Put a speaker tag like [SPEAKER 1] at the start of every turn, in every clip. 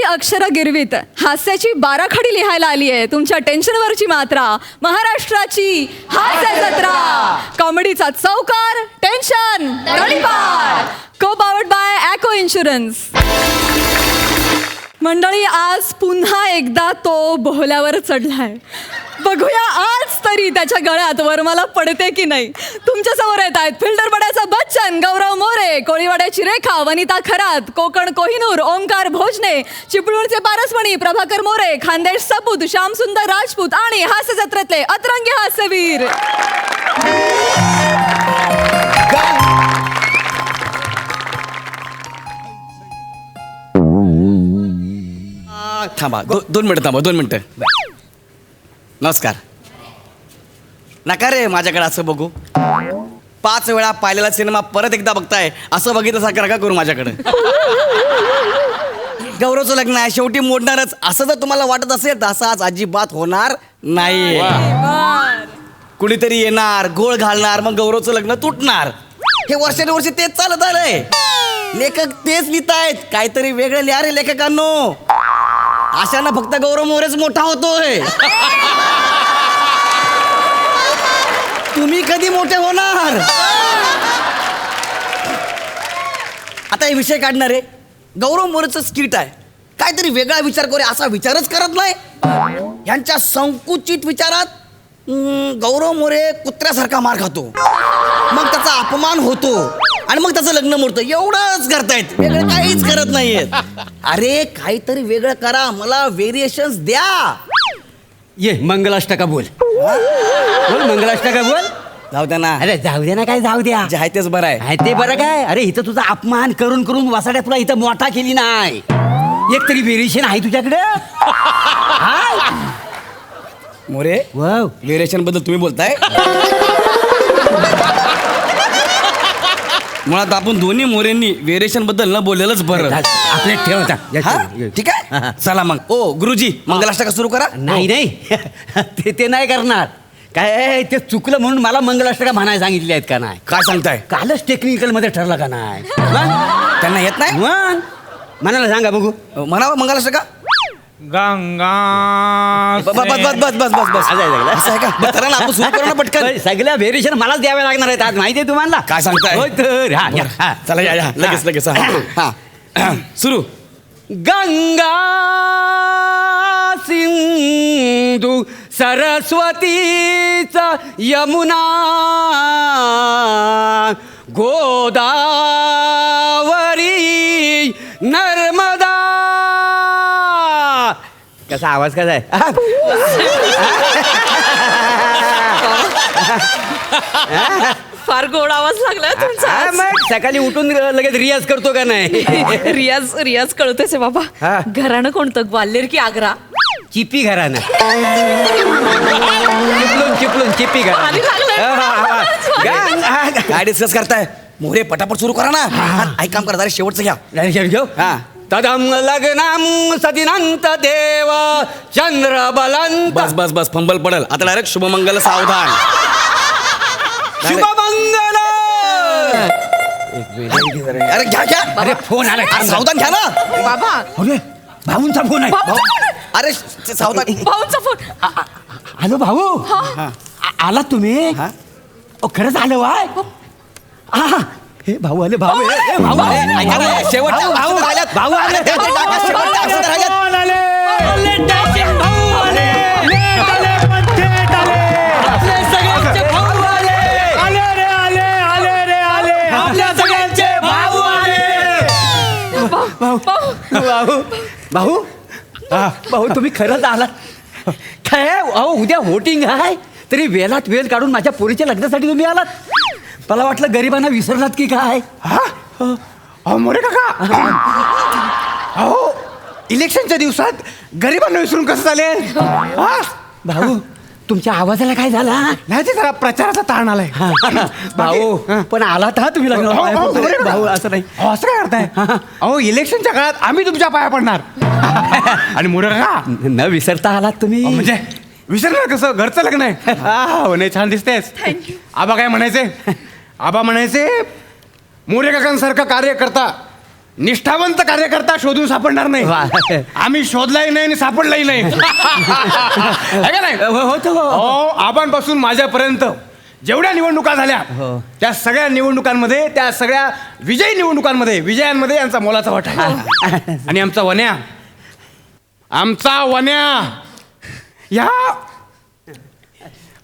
[SPEAKER 1] अक्षरं गिरवीत हास्याची बाराखडी लिहायला आली आहे तुमच्या टेन्शनवरची मात्रा महाराष्ट्राची हास्य जत्रा कॉमेडीचा चौकार टेन्शन तडीपार को पावर्ड बाय ॲको इन्शुरन्स. मंडळी आज पुन्हा एकदा तो बोहल्यावर चढलाय. बघूया आज तरी त्याच्या गळ्यात वरमाला पडते की नाही. तुमच्या समोर येत आहेत फिल्डरवाड्याचा बच्चन गौरव मोरे, कोळीवाड्याची रेखा वनिता खरात, कोकण कोहिनूर ओंकार भोजने, चिपळूणचे पारसमणी प्रभाकर मोरे, खानदेश सपूत श्यामसुंदर राजपूत आणि हास्य जत्रेतले अतरंगी हास्यवीर.
[SPEAKER 2] थांबा दोन मिनटं. नमस्कार. नका रे माझ्याकडे असं बघू. 5 वेळा पाहिलेला सिनेमा परत एकदा बघताय असं बघितलं नका करू माझ्याकडे. गौरवचं लग्न आहे शेवटी मोडणारच असं जर तुम्हाला वाटत असेल तर असं आज अजिबात होणार नाही. कुणीतरी येणार गोळ घालणार मग गौरवचं लग्न तुटणार. हे वर्षानुवर्षी तेच चालत आलंय. लेखक तेच लिहितायत. काहीतरी वेगळं लिहा रे लेखकांनो. अशानं फक्त गौरव मोरेच मोठा होतोय. तुम्ही कधी मोठे होणार. आता हे विषय काढणार आहे. गौरव मोरेचं स्किट आहे. काहीतरी वेगळा विचार करू असा विचारच करत नाही. यांच्या संकुचित विचारात गौरव मोरे कुत्र्यासारखा मार खातो. मग त्याचा अपमान होतो आणि मग त्याचं लग्न मोडतं. एवढंच करतायत वेगळं काहीच करत नाहीयेत. अरे काहीतरी वेगळं करा. मला व्हेरिएशन्स द्या.
[SPEAKER 3] ये मंगलाष्टका बोल. बोल मंगलाष्टका बोल.
[SPEAKER 2] जाऊ द्या ना.
[SPEAKER 3] अरे जाऊ द्या ना काय जाऊ द्या.
[SPEAKER 2] जे आहे तेच बरं आहे.
[SPEAKER 3] ते बरं काय. अरे इथं तुझा अपमान करून करून वासाड्या तुला इथं मोठा केली नाही. एक तरी व्हेरिएशन आहे तुझ्याकडे.
[SPEAKER 2] मोरे
[SPEAKER 3] वाव
[SPEAKER 2] व्हेरिएशन बद्दल तुम्ही बोलताय. मुळात आपण दोन्ही मोरेंनी व्हेरिएशन बद्दल न बोललेलंच बरं.
[SPEAKER 3] आपले ठेवता.
[SPEAKER 2] ठीक आहे चला मग. ओ गुरुजी मंगलाष्टका सुरू करा.
[SPEAKER 3] नाही ते नाही करणार. काय ते चुकलं म्हणून मला मंगलाष्टका म्हणायला सांगितले आहेत का नाही.
[SPEAKER 2] काय सांगताय.
[SPEAKER 3] कालच टेक्निकल मध्ये ठरलं का नाही.
[SPEAKER 2] त्यांना येत नाही.
[SPEAKER 3] म्हणाला सांगा बघू.
[SPEAKER 2] म्हणावं मंगलाष्टका.
[SPEAKER 4] गंगा
[SPEAKER 2] बस बस बस बस बस असं आहे का. बरं, करा ना आपण सुरू करू ना पटकन.
[SPEAKER 3] सगळ्या व्हेरिएशन मलाच द्यावे लागणार आहेत आज माहिती आहे तुम्हाला.
[SPEAKER 2] काय सांगताय.
[SPEAKER 3] होय तर
[SPEAKER 2] चला या लगेच हा सुरू.
[SPEAKER 3] गंगा सिंधू सरस्वतीच यमुना गोदावरी नर्मदा. कसा आवाज कसा आहे.
[SPEAKER 1] फार गोड आवाज लागला तुमचा.
[SPEAKER 3] मग सकाळी उठून लगेच रियाज करतो का नाही.
[SPEAKER 1] रियाज कळतोय बाबा. घराणं कोणतं ग्वाल्हेर की आग्रा.
[SPEAKER 3] चिपी घराणं. चिपळूण चिपी घराणं.
[SPEAKER 2] काय डिस्कस करताय. मोरे पटापट सुरू करा ना. ऐक काम करा शेवटचं घ्या.
[SPEAKER 3] घेऊ. तदम लग्नम सदिनंत देव चंद्र बलंत.
[SPEAKER 2] बस बस बस फंबल पडल. आता डायरेक्ट शुभमंगल सावधान.
[SPEAKER 3] शुभमंगल.
[SPEAKER 2] अरे घ्या घ्या.
[SPEAKER 3] अरे फोन आला.
[SPEAKER 2] सावधान घ्या ना
[SPEAKER 1] बाबा.
[SPEAKER 3] अरे भाऊंचा फोन आहे.
[SPEAKER 2] अरे सावधान.
[SPEAKER 1] भाऊचा फोन.
[SPEAKER 3] हॅलो भाऊ. आला तुम्ही. खरंच आलं वाय. हे भाऊ आले. भाऊ
[SPEAKER 2] शेवटच्या
[SPEAKER 3] भाऊ भाऊ आले. भाऊ भाऊ तुम्ही खरंच आला काय. अहो उद्या वोटिंग आहे तरी वेळात वेळ काढून माझ्या पोरीच्या लग्नासाठी तुम्ही आलात. मला वाटलं गरिबांना विसरलात की काय.
[SPEAKER 4] मोरे काका. अहो इलेक्शनच्या दिवसात गरिबांना विसरून कसं चालेल.
[SPEAKER 3] भाऊ तुमच्या आवाजाला काय झाला.
[SPEAKER 4] नाही ते जरा प्रचाराचा ताण आलाय.
[SPEAKER 3] भाऊ पण आलात हा तुम्ही लग्न. भाऊ असं नाही.
[SPEAKER 4] असं काय करताय. अहो इलेक्शनच्या काळात आम्ही तुमच्या पाया पडणार. आणि मोरे काका
[SPEAKER 3] न विसरता आलात तुम्ही.
[SPEAKER 4] म्हणजे विसरणार कसं. घरचं लग्न आहे. हो नाही छान दिसतेस. आबा काय म्हणायचे. आबा म्हणायचे मोरे काकांसारखं कार्य करता निष्ठावंत कार्यकर्ता शोधून सापडणार
[SPEAKER 3] वा.
[SPEAKER 4] नाही. आम्ही शोधलाही नाही आणि सापडलाही नाही. है का नाही?
[SPEAKER 3] होतो
[SPEAKER 4] हो, आबांपासून माझ्यापर्यंत जेवढ्या निवडणुका झाल्या
[SPEAKER 3] हो.
[SPEAKER 4] त्या सगळ्या निवडणुकांमध्ये, त्या सगळ्या विजयी निवडणुकांमध्ये, विजयांमध्ये यांचा मोलाचा वाटा आहे. आणि आमचा वन्या या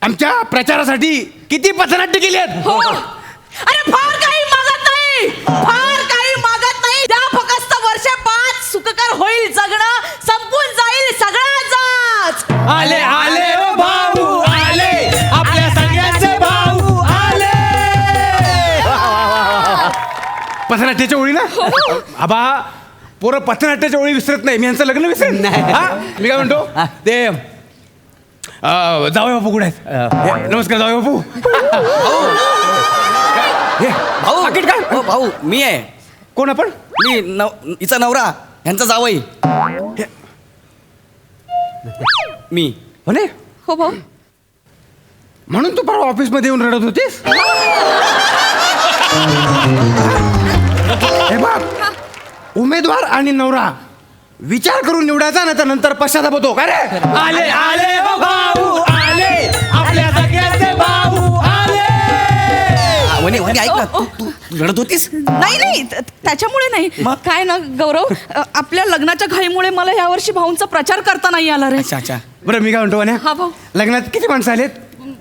[SPEAKER 4] आमच्या प्रचारासाठी किती पथनाट्य केली आहेत.
[SPEAKER 1] हो अरे फार काही मागत नाही, फार काही मागत नाही. त्या फक्त वर्षे 5 सुखकर होईल जगणं, संपून जाईल सगळ्याच.
[SPEAKER 4] आले आले ओ भाऊ आले, आपल्या सगळ्यांचे भाऊ आले. पथनाट्याच्या ओळी ना आबा, पोरं पथनाट्याच्या ओळी विसरत नाही. मी यांचं लग्न विसरत
[SPEAKER 3] नाही.
[SPEAKER 4] मी काय म्हणतो ते जावई बापू कुठे आहेत? नमस्कार जावई बापू. हे,
[SPEAKER 2] भाऊ
[SPEAKER 4] पाकीट काय?
[SPEAKER 2] हो, भाऊ मी आहे.
[SPEAKER 4] कोण आपण?
[SPEAKER 2] मी हिचा नवरा, ह्यांचा जावई. मी
[SPEAKER 4] म्हणे
[SPEAKER 1] हो भाऊ.
[SPEAKER 4] म्हणून तू परवा ऑफिसमध्ये येऊन रडत होतीस? हे बघ, उमेदवार आणि नवरा विचार करून निवडायचा ना, तर नंतर पश्चाताप होतो. काय रे? आले आले ओ भाऊ आले, आपल्या सगळ्यांचे भाऊ आले.
[SPEAKER 2] वनी ऐक ना, तू रडत होतीस?
[SPEAKER 1] नाही त्याच्यामुळे नाही. काय ना गौरव, आपल्या लग्नाच्या घाईमुळे मला यावर्षी भाऊंचा प्रचार करता नाही आला रे.
[SPEAKER 2] अच्छा.
[SPEAKER 4] बरं मी काय म्हणतो वन्या,
[SPEAKER 1] हा भाऊ.
[SPEAKER 4] लग्नात किती माणसं आलेत?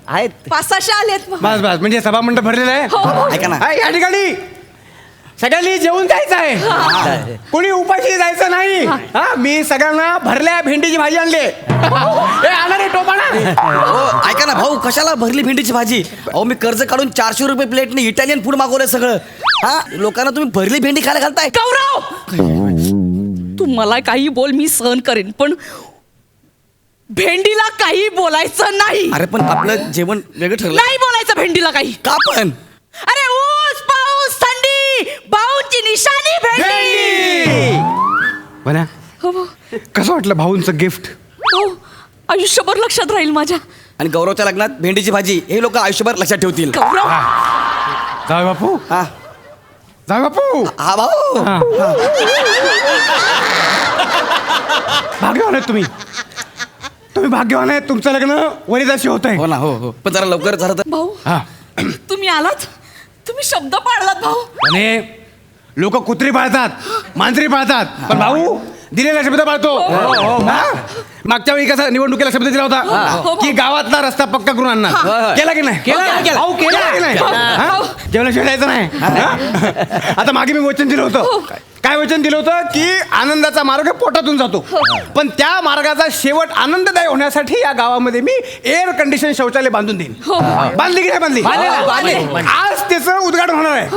[SPEAKER 3] आहेत
[SPEAKER 1] 500-600 आलेत.
[SPEAKER 4] बस म्हणजे सभामंडप भरलेलं आहे.
[SPEAKER 1] हो.
[SPEAKER 2] ऐका ना,
[SPEAKER 4] हा, या ठिकाणी सगळ्यांनी जेवून जायचं आहे. कोणी उपाशी जायचं नाही. हा, मी सगळ्यांना भरल्या भेंडीची भाजी आणली. आणा रे टोपाना.
[SPEAKER 2] हो ऐका ना भाऊ, कशाला भरली भेंडीची भाजी? अहो मी कर्ज काढून 400 रुपये प्लेटने इटालियन फूड मागवलंय सगळं. हा, लोकांना तुम्ही भरली भेंडी खायला घालताय.
[SPEAKER 1] गौरव, तू मला काही बोल, मी सहन करेन, पण भेंडीला काही बोलायचं नाही.
[SPEAKER 2] अरे पण आपलं जेवण वेगळं ठरलं.
[SPEAKER 1] नाही बोलायचं भेंडीला काही.
[SPEAKER 2] का पण?
[SPEAKER 1] अरे ऊस पाऊस थंडी, भाऊची निशाणी भेंडी.
[SPEAKER 4] बना
[SPEAKER 1] हो भाऊ.
[SPEAKER 4] कसं वाटलं भाऊंचं गिफ्ट?
[SPEAKER 1] हो, आयुष्यभर लक्षात राहील माझ्या.
[SPEAKER 2] आणि गौरवच्या लग्नात भेंडीची भाजी हे लोक आयुष्यभर लक्षात ठेवतील.
[SPEAKER 1] गौरव,
[SPEAKER 4] जाऊ बापू,
[SPEAKER 2] हा
[SPEAKER 4] जाऊ बापू.
[SPEAKER 2] हा भाऊ.
[SPEAKER 4] हा. भाग्यवान आहेत तुम्ही. तुम्ही भाग्यवान आहेत. तुमचं लग्न वनिताशी होत आहे.
[SPEAKER 2] हो ना, हो पण जरा लवकर झालं तर.
[SPEAKER 1] भाऊ
[SPEAKER 4] हा,
[SPEAKER 1] तुम्ही आलात, तुम्ही शब्द पाळलात भाऊ.
[SPEAKER 4] आणि लोक कुत्री पाळतात, मांजरी पाळतात, पण भाऊ दिलेला शब्द पाळतो. हा? मागच्या वेळी कसा निवडणुकीला शब्द दिला होता की गावातला रस्ता पक्का करून आणणार. केला की नाही? भाऊ केला की नाही? हा? जेवणाशिवाय जायचं नाही. हा? आता मागे मी वचन दिलं होतं. काय वचन दिलं होतं की आनंदाचा मार्ग पोटातून जातो, पण त्या मार्गाचा शेवट आनंददायी होण्यासाठी या गावामध्ये मी एअर कंडिशन शौचालय बांधून देईन. बांधली की नाही बांधली? आज त्याचं उद्घाटन होणार आहे.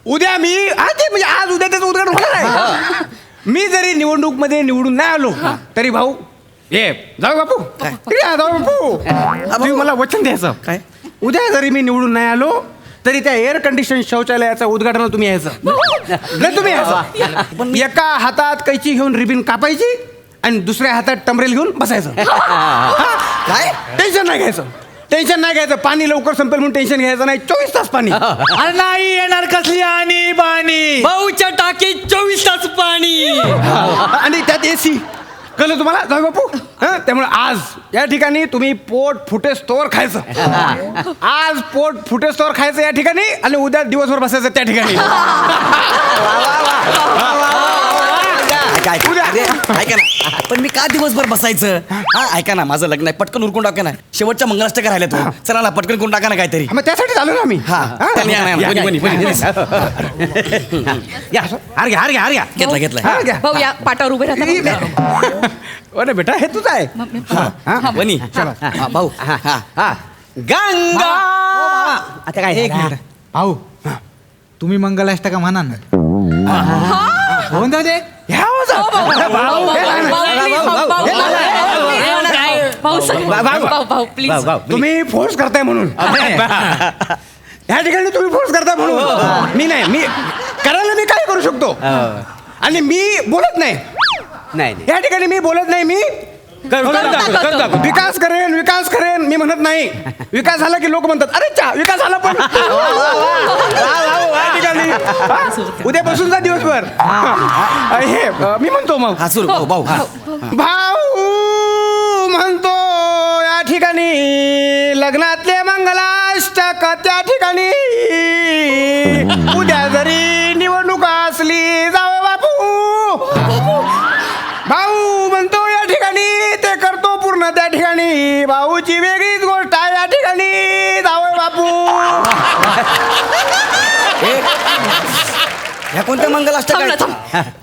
[SPEAKER 4] उद्या मी म्हणजे आज उद्या त्याचं उद्घाटन होणार आहे. मी जरी निवडणूक मध्ये निवडून नाही आलो तरी भाऊ ये जाऊ बापू, जाऊ बापू, तुम्ही मला वचन द्यायचं.
[SPEAKER 2] काय?
[SPEAKER 4] उद्या जरी मी निवडून नाही आलो तरी त्या एअर कंडिशन शौचालयाचं उद्घाटनाला तुम्ही यायचं. नाही तुम्ही यायचं. एका हातात कैची घेऊन रिबिन कापायची आणि दुसऱ्या हातात टमरेल घेऊन बसायचं.
[SPEAKER 2] काय?
[SPEAKER 4] टेन्शन नाही घ्यायचं, टेन्शन नाही घ्यायचं. पाणी लवकर संपेल म्हणून टेन्शन घ्यायचं नाही. 24 तास पाणी.
[SPEAKER 5] अरे नाही येणार कसली आणि बाणी.
[SPEAKER 3] भाऊच्या टाकीत 24 तास पाणी.
[SPEAKER 4] आणि त्यात एसी. कळलं तुम्हाला जाऊ बापू? त्यामुळे आज या ठिकाणी तुम्ही पोट फुटेस्तोवर खायचं. आज पोट फुटेस्तोवर खायचं या ठिकाणी आणि उद्या दिवसभर बसायचं त्या ठिकाणी.
[SPEAKER 2] ऐका ना, पण मी का दिवसभर बसायचं? हा ऐका ना, माझं लग्न आहे, पटकन उरकून टाका ना. शेवटच्या मंगलाष्टका राहिल्या तो. चला ना पटकन करून टाका ना काहीतरी.
[SPEAKER 4] मग त्यासाठी झालो ना आम्ही.
[SPEAKER 2] चल, या,
[SPEAKER 4] हार घ्या, हार घ्या, हार घ्या.
[SPEAKER 2] घेतला.
[SPEAKER 4] हार घ्या.
[SPEAKER 1] भाऊ या पाटावर उभे राहता.
[SPEAKER 4] अरे बेटा हे तुझं आहे.
[SPEAKER 2] वनी हा, भाऊ हा
[SPEAKER 3] गंगा. आता काय
[SPEAKER 5] एक मिनिट भाऊ, तुम्ही मंगलाष्टका म्हणा ना. होऊन जाऊ दे.
[SPEAKER 4] ह्या वाजा.
[SPEAKER 1] भाऊ प्लीज.
[SPEAKER 4] तुम्ही फोर्स करताय म्हणून. ह्या ठिकाणी तुम्ही फोर्स करताय म्हणून. मी नाही, मी करायला मी काय करू शकतो. आणि मी बोलत नाही.
[SPEAKER 3] नाही
[SPEAKER 4] या ठिकाणी मी बोलत नाही. मी
[SPEAKER 3] करतो.
[SPEAKER 4] विकास करेन मी म्हणत नाही. विकास झाला की लोक म्हणतात अरे चा विकास झाला पण. या ठिकाणी उद्यापासून जा दिवसभर हे मी म्हणतो मग
[SPEAKER 2] हा सुरू भाऊ भाऊ हा.
[SPEAKER 4] भाऊ म्हणतो या ठिकाणी लग्नातले मंगलाष्टक त्या ठिकाणी उद्या जरी निवडणूक असली जावं बापू. भाऊ म्हणतो या ठिकाणी ते करतो पूर्ण त्या ठिकाणी. भाऊची वेगळीच गोष्ट आहे या ठिकाणी जावं बापू.
[SPEAKER 2] ह्या कोणत्या मंगलाष्टक
[SPEAKER 1] थांब ना,
[SPEAKER 2] आहेत?
[SPEAKER 1] थांब.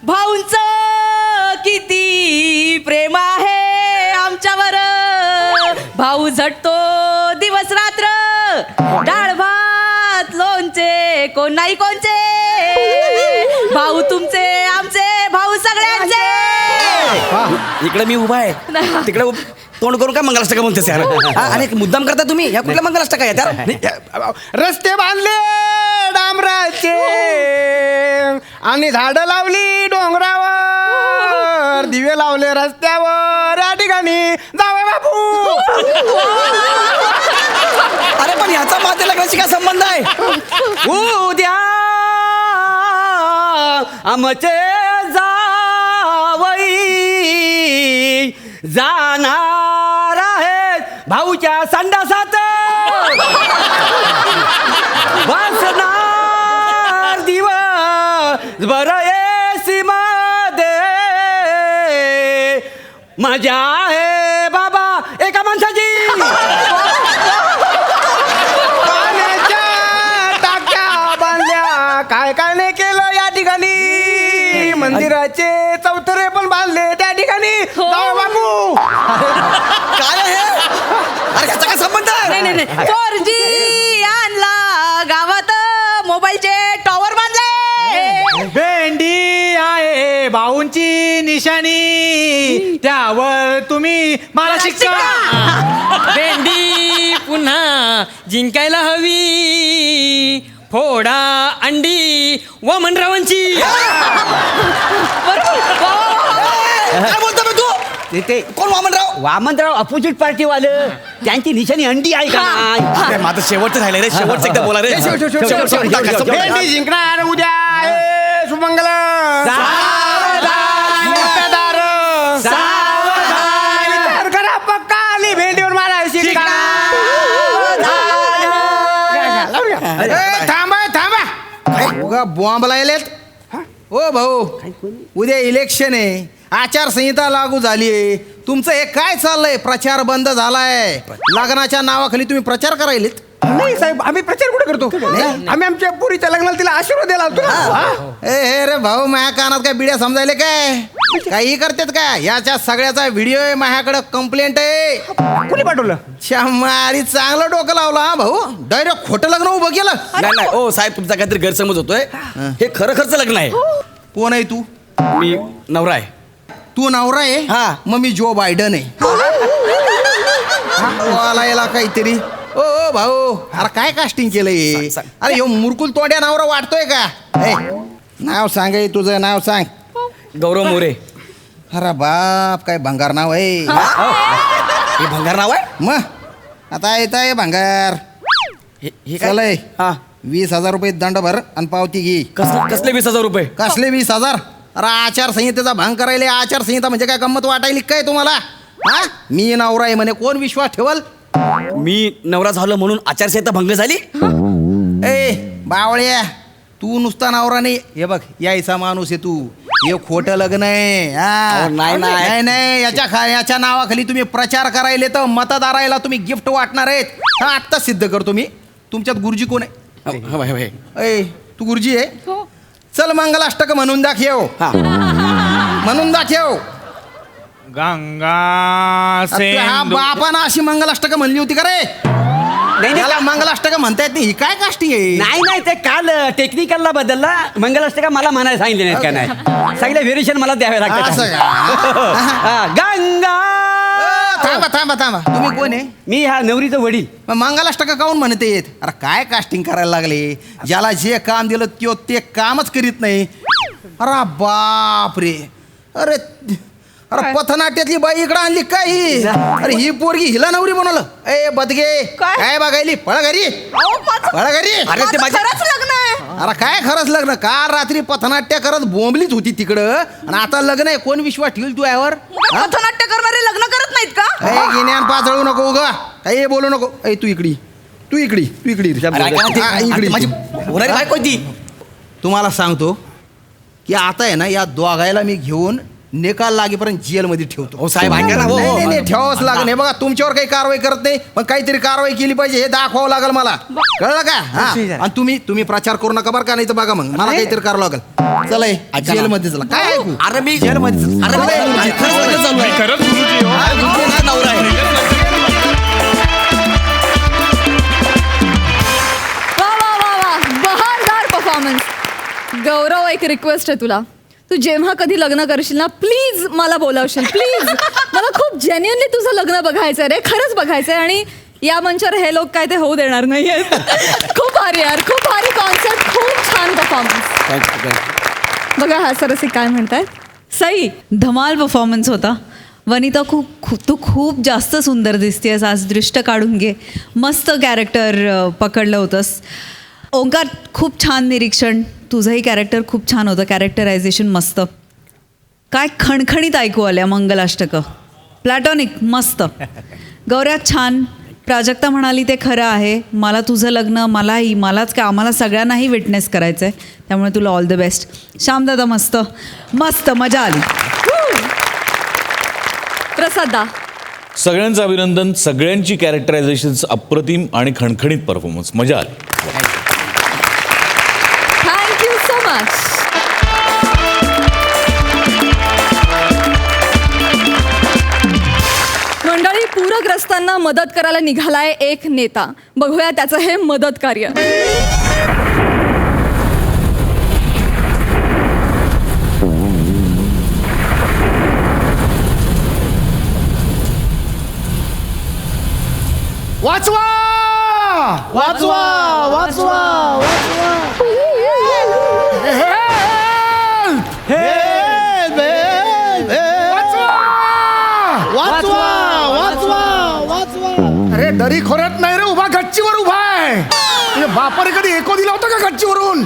[SPEAKER 1] भाऊंचं किती प्रेम आहे आमच्यावर. भाऊ झटतो दिवस रात्र. डाळ भात लोणचे कोण नाही कोणचे. भाऊ तुमचे आमचे भाऊ सगळ्यांचे.
[SPEAKER 2] इकडे मी उभा आहे तिकडे तोंड करून काय मंगलाष्टक म्हणतेस यार हा, आणि एक मुद्दाम करता तुम्ही ह्या कुठल्या मंगलाष्टक आहेत यार?
[SPEAKER 4] रस्ते बांधले डांबराचे आणि झाडं लावली डोंगरावर. दिवे लावले रस्त्यावर या ठिकाणी जावे बापू.
[SPEAKER 2] अरे पण ह्याचा माझ्या लग्नाशी काय संबंध आहे?
[SPEAKER 3] उद्या आमचे जावई जाणार आहेत भाऊच्या संडासात. वासनार दिवस बरं एसी मध्ये मजा आहे बाबा एका माणसाची.
[SPEAKER 4] पाण्याच्या टाक्या बांधल्या काय काय नाही केलं या ठिकाणी. मंदिराचे चौथरे पण बांधले त्या ठिकाणी जावे बापू.
[SPEAKER 2] काय आहे हे? अरे ह्याचा काय संबंध आहे?
[SPEAKER 1] नाही 4G आणला गावात. मोबाईलचे टॉवर बांधले.
[SPEAKER 5] भेंडी आहे भाऊंची निशाणी त्यावर तुम्ही मला शिक्का.
[SPEAKER 6] भेंडी पुन्हा जिंकायला हवी. फोडा अंडी वामनरावांची.
[SPEAKER 2] काय बोलतो बे तू?
[SPEAKER 3] ते
[SPEAKER 2] कोण वामनराव?
[SPEAKER 3] वामनराव अपोजिट पार्टीवालं त्यांची निशाणी अंडी आहे का नाही?
[SPEAKER 2] अरे माझं शेवटचं राहिलं रे शेवटचं एकदा बोला रे शेवट.
[SPEAKER 4] भेंडी जिंकणार उद्या हे सुमंगल. मतदार. विचार करा पक्का आली भेंडीवर मला शिक्का. थांबा उगा बॉम्ब लायलेत. ओ भाऊ उद्या इलेक्शन आहे. आचारसंहिता लागू झाली आहे. तुमचं हे काय चाललंय? प्रचार बंद झालाय. लग्नाच्या नावाखाली तुम्ही प्रचार करायलेत. नाही साहेब आम्ही प्रचार कुठे करतो. आम्ही आमच्या पुरीच्या लग्नाला तिला आशीर्वाद द्यायला आलतो ना. हे रे भाऊ माझ्या कानात काय बिड्या समजायले काय? काही करतात का? याच्या सगळ्याचा व्हिडिओ आहे माझ्याकडे. कंप्लेंट आहे. कुणी पाठवलं? शंमारी चांगलं डोकं लावलं हा भाऊ. डायरेक्ट खोटं लग्न उभं केलं.
[SPEAKER 2] नाही ओ साहेब तुमचा काहीतरी गैरसमज होतोय. हे खरं लग्न आहे.
[SPEAKER 5] कोण आहे तू?
[SPEAKER 2] मी नवरा आहे.
[SPEAKER 5] तू नवरा आहे?
[SPEAKER 2] हा.
[SPEAKER 5] मग मी जो बायडन आहे. बोला याला काहीतरी. ओ भाऊ अरे काय कास्टिंग केलंय?
[SPEAKER 2] सांग.
[SPEAKER 5] अरे ह्यो मुरकुल तोंड्या नवरा वाटतोय का? ए, नाव सांग हे तुझं नाव सांग.
[SPEAKER 2] गौरव मोरे.
[SPEAKER 5] अरे बाप काय भंगार नाव आहे.
[SPEAKER 2] हे भंगार नाव आहे?
[SPEAKER 5] मग आता येत आहे भंगार.
[SPEAKER 2] हे
[SPEAKER 5] चलय
[SPEAKER 2] हा
[SPEAKER 5] 20,000 रुपये दंड भर आणि पावती घे.
[SPEAKER 2] कसले 20,000 रुपये?
[SPEAKER 5] कसले 20,000? अरे आचारसंहितेचा भंग करायले. आचारसंहिता म्हणजे काय गंमत वाटायली काय तुम्हाला? हा मी नवरा आहे म्हणे कोण विश्वास ठेवल?
[SPEAKER 2] मी नवरा झालो म्हणून आचारसंहिता भंग झाली?
[SPEAKER 5] ए बावळ्या तू नुसता नवरा नाही. हे बघ यायचा माणूस आहे तू. हे खोटं लग्न आहे. हा. नाही याच्या नावाखाली तुम्ही प्रचार करायले तर मतदारायला तुम्ही गिफ्ट वाटणार आहेत. हा आत्ता सिद्ध करतो मी. तुमच्यात गुरुजी कोण आहे? ए तू गुरुजी आहे? चल मंगलाष्टक म्हणून दाखव. म्हणून दाखव. गंगा हा बापानं अशी मंगलाष्टक म्हणली होती का रे?
[SPEAKER 3] नाही
[SPEAKER 5] याला मंगलाष्टक म्हणता येत नाही. ही काय कास्टिंग आहे?
[SPEAKER 3] नाही ते काल टेक्निकलला बदलला. मंगलाष्टका मला म्हणायला सांगितले नाहीत का? नाही सगळे व्हेरिएशन मला द्यावे
[SPEAKER 5] असं
[SPEAKER 3] लागतात.
[SPEAKER 5] का?
[SPEAKER 3] गंगा
[SPEAKER 5] थांबा तुम्ही कोण आहे?
[SPEAKER 3] मी ह्या नवरीचं वडील.
[SPEAKER 5] मग मंगलाष्टक काऊन म्हणते येत? अरे काय कास्टिंग करायला लागले? ज्याला जे काम दिलं ते कामच करीत नाही. अरे बाप रे. अरे पथनाट्यातली बाई इकडे आणली काय ही? अरे ही पोरगी हिला नवरी बनवलं. ए बदगे
[SPEAKER 1] काय?
[SPEAKER 5] काय बघायली? पळा घरी. पळा घरी.
[SPEAKER 2] अरे ते माझ्या
[SPEAKER 1] खरंच लग्न आहे.
[SPEAKER 5] अरे काय खरंच लग्न, काल रात्री पथनाट्य करत बोंबलीच होती तिकडं आणि आता लग्न आहे. कोण विश्वास ठेवल तू यावर?
[SPEAKER 1] पथनाट्य करणारे लग्न करत नाहीत का?
[SPEAKER 5] गिन्यान पाचळू नको ग, काही बोलू नको. ए तू इकडी, तू इकडी, तू इकडी.
[SPEAKER 2] अरे ऐका ना,
[SPEAKER 5] हा,
[SPEAKER 2] ती
[SPEAKER 5] इकडी.
[SPEAKER 2] माझी होणारी बायको आहे ती.
[SPEAKER 5] तुम्हाला सांगतो की आता आहे ना, या दोघायला मी घेऊन निकाल लागेपर्यंत जेलमध्ये ठेवतो.
[SPEAKER 2] हो साहेब ऐका ना. हो,
[SPEAKER 5] नाही,
[SPEAKER 2] हो.
[SPEAKER 5] नाही, नाही, ठेवावंच लागेल. हे बघा, तुमच्यावर काही कारवाई करत नाही, पण काहीतरी कारवाई केली पाहिजे हे दाखवावं लागेल मला, कळलं का? हा. आणि तुम्ही प्रचार करू नका बरं का, नाही तर बघा मग मला काहीतरी करावं लागेल. चला ये,
[SPEAKER 2] ऐका ना.
[SPEAKER 5] जेलमध्ये चला. काय ऐकू?
[SPEAKER 2] अरे मी जेलमध्ये अरे मी खरंच लग्न चालू आहे.
[SPEAKER 4] खरंच गुरुजी हो.
[SPEAKER 2] हा, मी तुमचा नवरा आहे.
[SPEAKER 1] वा वा वा वा, बहारदार परफॉर्मन्स. गौरव, एक रिक्वेस्ट आहे तुला, तू जेव्हा कधी लग्न करशील ना, प्लीज मला बोलावशील, प्लीज. मला खूप जेन्युअनली तुझं लग्न बघायचं रे, खरंच बघायचंय. आणि या मंचावर हे लोक काय ते होऊ देणार नाहीये. खूप भारी यार, खूप भारी कॉन्सेप्ट, खूप छान परफॉर्मन्स. बघा हा सरसिक काय म्हणताय. सई,
[SPEAKER 7] धमाल परफॉर्मन्स होता. वनिता तू खूप जास्त सुंदर दिसतेस आज, दृष्ट काढून घे. मस्त कॅरेक्टर पकडलं होतंस. ओंकार, खूप छान निरीक्षण. तुझंही कॅरेक्टर खूप छान होतं, कॅरेक्टरायझेशन मस्त. काय खणखणीत ऐकू आल्या मंगलाष्टकं, प्लॅटॉनिक मस्त. गौऱ्या छान. प्राजक्ता म्हणाली ते खरं आहे. मला तुझं लग्न, मलाच काय, आम्हाला सगळ्यांनाही विटनेस करायचं आहे, त्यामुळे तुला ऑल द बेस्ट. श्यामदादा मस्त मस्त, मजा आली.
[SPEAKER 1] प्रसादा,
[SPEAKER 8] सगळ्यांचं अभिनंदन. सगळ्यांची कॅरेक्टरायझेशन्स अप्रतिम आणि खणखणीत परफॉर्मन्स, मजा आली.
[SPEAKER 1] Thank you so much. मंडळी, पूरग्रस्तांना मदत करायला निघालाय एक नेता. बघूया त्याचं हे मदत कार्य.
[SPEAKER 4] वाचवा वाचवा वाचवा
[SPEAKER 9] अरे दरी खोऱ्यात नाही रे उभा, गच्चीवर उभा आहे. तुझ्या बापाने कधी एको दिला होता का गच्चीवरून?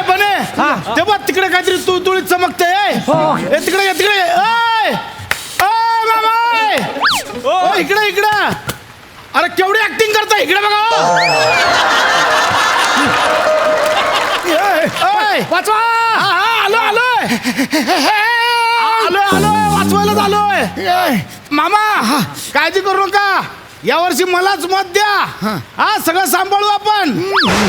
[SPEAKER 4] बने तेव्हा तिकडे काहीतरी तुळतुळीत चमकते. तिकडे तिकडे मामा, इकडे इकडे. अरे केवढी ऍक्टिंग करता, इकडे बघा.
[SPEAKER 9] वाचवा.
[SPEAKER 4] आलो आलोय आलोय आलोय वाचवायला आलोय. मामा काळजी करू नका, यावर्षी मलाच मत द्या. हा, सगळं सांभाळू आपण,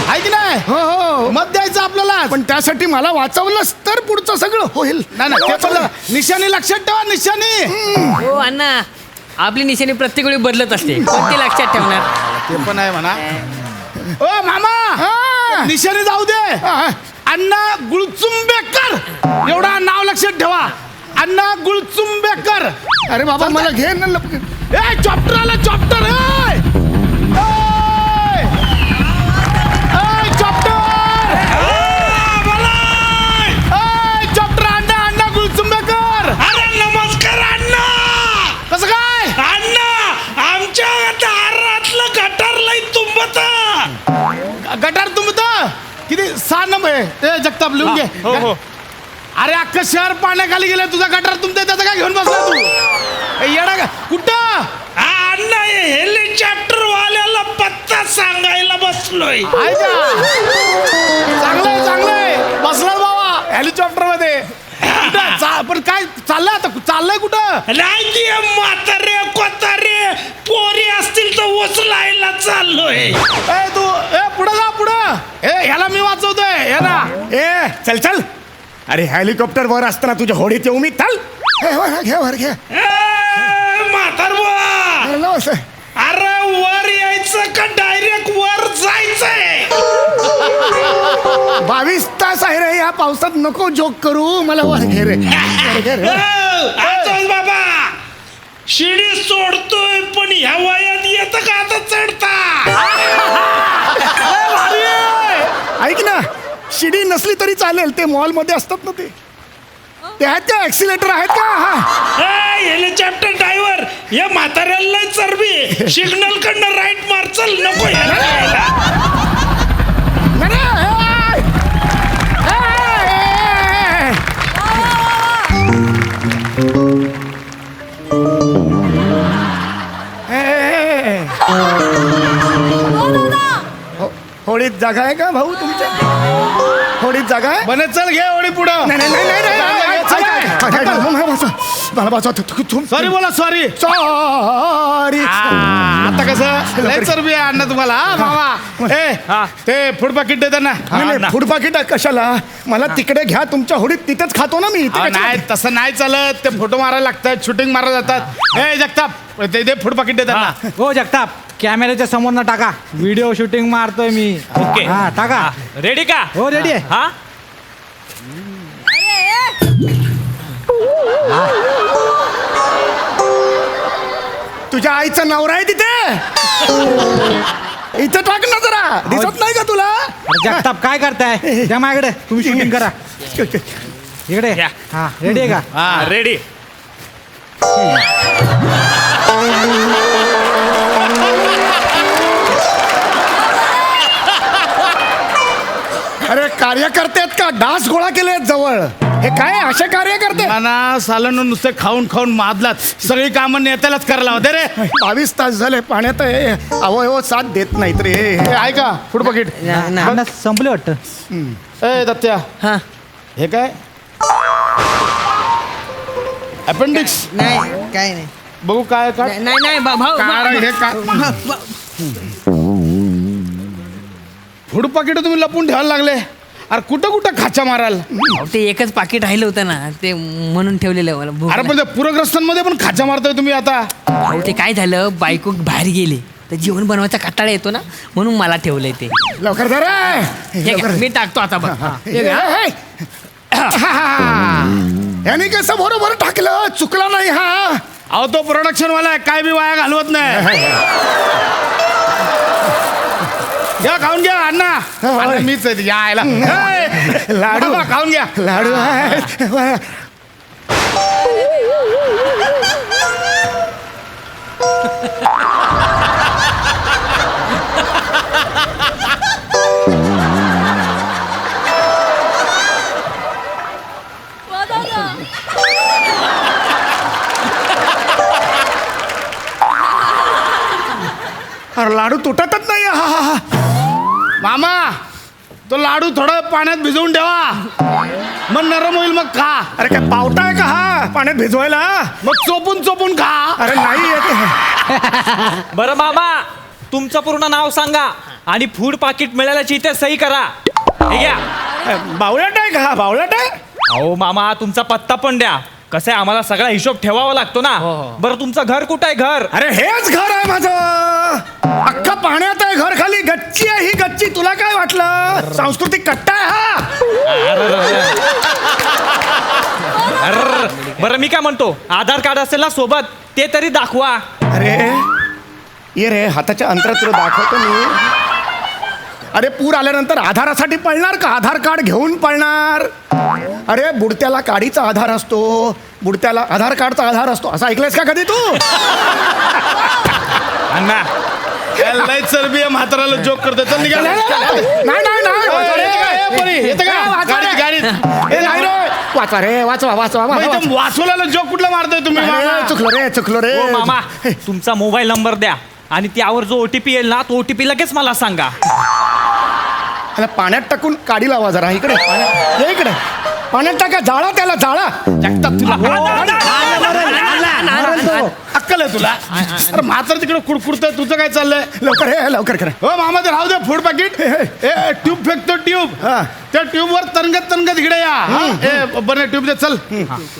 [SPEAKER 4] आहे की नाही?
[SPEAKER 9] हो हो,
[SPEAKER 4] मत द्यायचं आपल्याला.
[SPEAKER 9] पण त्यासाठी मला वाचवलंच तर पुढचं सगळं होईल.
[SPEAKER 4] नाही ते पण निशाणी लक्षात ठेवा, निशाणी.
[SPEAKER 6] हो अण्णा, आपली निशाणी प्रत्येक वेळी बदलत असते, कोणती लक्षात ठेवणार?
[SPEAKER 4] ते पण आहे म्हणा. ओ मामा, निशाणी जाऊ दे. अण्णा गुळचुंबेकर एवढा नाव लक्षात ठेवा. अण्णा गुळचुंबेकर.
[SPEAKER 9] अरे बाबा मला घे ना लपके.
[SPEAKER 4] ए चॉप्टर आला, चॉप्टर. चॉप्टर चॉप्टर. अण्णा अण्णा गुळचुंबेकर.
[SPEAKER 10] अरे नमस्कार अण्णा.
[SPEAKER 4] कसं काय
[SPEAKER 10] अण्णा, आमच्या दारातलं गटार लई तुंबत.
[SPEAKER 4] गटार तुमत किती 6 नंबर आहे ते. जगताप लिहून घे.
[SPEAKER 10] हो.
[SPEAKER 4] अरे अख्खं शहर पाण्याखाली गेलं, तुझा गटार तुमते, त्याचं काय घेऊन बसला तू? येडा का कुठं?
[SPEAKER 10] अण्णा, हेलिकॉप्टर वाल्याला पत्ता सांगायला बसलोय.
[SPEAKER 4] आहे का? चांगलंय चांगलंय, बसला बाबा हेलिकॉप्टर मध्ये. पण काय चाललंय आता, चाललंय कुठं?
[SPEAKER 10] नाही ती म्हातारे कोतारे पोरी असतील तर उचलायला चाललोय.
[SPEAKER 4] ए तू पुढं जा, पुढं. ह्याला मी वाचवतोय, हे ना.
[SPEAKER 9] ए चल चल. अरे हेलिकॉप्टर वर असताना तुझ्या होडीत येऊ मी? चल. घे वर घे.
[SPEAKER 10] म्हातार बुवा, अरे वर यायचं का डायरेक्ट वर जायचंय?
[SPEAKER 9] 22 तास आहे रे, या पावसात नको जोक करू. मला वर घे रे, वर घे रे.
[SPEAKER 10] आजोबा बाबा, शिडी सोडतोय पण ह्या वयात येतं का आता चढता?
[SPEAKER 9] ऐक ना, शिडी नसली तरी चालेल, ते मॉल मध्ये असतात ना ते. ते आहेत का, ऍक्सिलेटर आहेत का? हा,
[SPEAKER 10] हेलिकॉप्टर ड्रायव्हर, या म्हाताऱ्याला चरबी. सिग्नल कडनं राईट मार, चल नको ह्याला.
[SPEAKER 9] होडीत जागा आहे का भाऊ तुमच्या? होडीत जागा आहे?
[SPEAKER 4] बने चल घे ओढी पुढं.
[SPEAKER 9] नाही, नाही, नाही, नाही, नाही,
[SPEAKER 4] चाललं,
[SPEAKER 9] नाही,
[SPEAKER 4] चल.
[SPEAKER 9] मला वाचा. मला वाचा.
[SPEAKER 4] सॉरी बोला सॉरी.
[SPEAKER 9] सॉरी.
[SPEAKER 4] आता कसं लय चरबी आहे अण्णा तुम्हाला हा मामा. ए ते फूड पाकिट देतात ना.
[SPEAKER 9] नाही, फूड पाकिट कशाला? मला तिकडे घ्या तुमच्या होडीत, तिथेच खातो ना मी. इथे
[SPEAKER 4] अहो,
[SPEAKER 9] कशाला?
[SPEAKER 4] नाही तसं नाही चालत. ते फोटो मारायला लागतात, शूटिंग मारायला जातात. ए जगताप ते दे फूड पाकिट देतात ना.
[SPEAKER 11] हो जगताप कॅमेऱ्याच्या समोर ना टाका. व्हिडिओ शूटिंग मारतोय मी.
[SPEAKER 6] ओके.
[SPEAKER 11] हा टाका.
[SPEAKER 6] रेडी का?
[SPEAKER 11] हो रेडी आहे.
[SPEAKER 6] हा
[SPEAKER 9] तुझ्या आईचा नवरा आहे तिथे. इथे टाक ना जरा. दिसत नाही का तुला?
[SPEAKER 11] अरे जगताप काय करताय? द्या माझ्याकडे, तुम्ही शूटिंग करा. इकडे
[SPEAKER 6] या.
[SPEAKER 11] हा रेडी आहे का?
[SPEAKER 6] हा रेडी.
[SPEAKER 9] अरे कार्यकर्ते आहेत का? डास गोळा केले जवळ. हे काय असे कार्यकर्ते?
[SPEAKER 4] ना सालन नुसते खाऊन खाऊन मादलात. सगळी कामं नेत्यालाच करायला होते रे.
[SPEAKER 9] 22 तास झाले पाण्यात हे अवयव साथ देत नाहीत रे.
[SPEAKER 4] हे ऐका फूड पाकिट.
[SPEAKER 11] अण्णा संपले वाटतं.
[SPEAKER 4] ए दत्त्या
[SPEAKER 5] हा
[SPEAKER 4] हे काय अपेंडिक्स?
[SPEAKER 5] नाही काय नाही.
[SPEAKER 4] बघू काय का
[SPEAKER 5] नाही नाही भाऊ
[SPEAKER 4] हे काय फूड पाकिट तुम्ही लपून ठेवायला लागले. अरे कुठं कुठं खाचा माराल?
[SPEAKER 5] ते एकच पाकिट राहिलं होतं ना, ते म्हणून ठेवलेलं मला भूक
[SPEAKER 4] अरे पण ते पूरग्रस्तांमध्ये पण खाचा मारताय तुम्ही आता.
[SPEAKER 5] अहो, ते काय झालं, बायको बाहेर गेली तर जेवण बनवायचा कंटाळा येतो ना, म्हणून मला ठेवलंय ते.
[SPEAKER 9] लवकर धर रे.
[SPEAKER 5] हे घ्या, मी टाकतो आता बघ.
[SPEAKER 9] याने कसं बरोबर टाकलं? चुकला नाही हा.
[SPEAKER 4] अहो तो प्रोडक्शन वाला आहे, काय बी वाया घालवत नाही. घ्या खाऊन घ्या अण्णा. अण्णा मीच आहे या आयला.
[SPEAKER 9] लाडू.
[SPEAKER 4] बाबा, खाऊन घ्या.
[SPEAKER 9] लाडू आहे. अरे लाडू तुटतच नाही. हा हा हा.
[SPEAKER 4] मामा तो लाडू थोडं पाण्यात भिजवून ठेवा, मग नरम होईल मग खा.
[SPEAKER 9] अरे काय पावटा आहे का हा पाण्यात भिजवायला?
[SPEAKER 4] मग चोपून चोपून खा.
[SPEAKER 9] अरे नाही येत.
[SPEAKER 6] बरं मामा, तुमचं पूर्ण नाव सांगा आणि फूड पाकिट मिळाल्याची इथे सही करा. हे घ्या.
[SPEAKER 9] बावळट आहे का हा? बावळट आहे.
[SPEAKER 6] अहो मामा, तुमचा पत्ता पण द्या. कसं आहे, आम्हाला सगळा हिशोब ठेवावा लागतो ना. बरं तुमचं घर कुठं आहे? घर?
[SPEAKER 9] अरे हेच घर आहे माझं. अख्खा पाण्यात आहे घर. खाली गच्ची आहे. ही गच्ची तुला काय वाटलं? सांस्कृतिक कट्टा आहे हा.
[SPEAKER 6] बरं मी काय म्हणतो, आधार कार्ड असेल ना सोबत, ते तरी दाखवा.
[SPEAKER 9] अरे ये रे, हाताच्या अंतरात तुला दाखवतो मी. अरे पूर आल्यानंतर आधारासाठी पळणार का? आधार कार्ड घेऊन पळणार? अरे बुडत्याला काडीचा आधार असतो, बुडत्याला आधार कार्डचा आधार असतो. असं ऐकलंयस का कधी तू?
[SPEAKER 4] अण्णा लय चरबी आहे, म्हाताराला जोक करतो. चल निघा.
[SPEAKER 9] नाही
[SPEAKER 4] गाडीत
[SPEAKER 9] वाचवा रे, वाचवा वाचवा.
[SPEAKER 4] वाचवल्याला जोक कुठला मारतोय तुम्ही?
[SPEAKER 9] चुकलो रे.
[SPEAKER 6] हो मामा, तुमचा मोबाईल नंबर द्या आणि त्यावर जो OTP येईल ना, तो OTP लगेच मला सांगा.
[SPEAKER 9] त्याला पाण्यात टाकून काडी लावा जरा. इकडे पाण्यात, ये इकडे पाण्यात टाका. जाळा त्याला, जाळा.
[SPEAKER 4] अक्कल आहे तुला? अरे म्हातार तिकडे कुडकुडतंय, तुझं काय चाललंय?
[SPEAKER 9] लवकर हे लवकर करा.
[SPEAKER 4] हो मामा ते राहू दे फूड पाकिट. ट्यूब फेकतो ट्यूब. त्या ट्यूबवर तनगत तनगत इकडे या. बरं ट्यूब दे. चल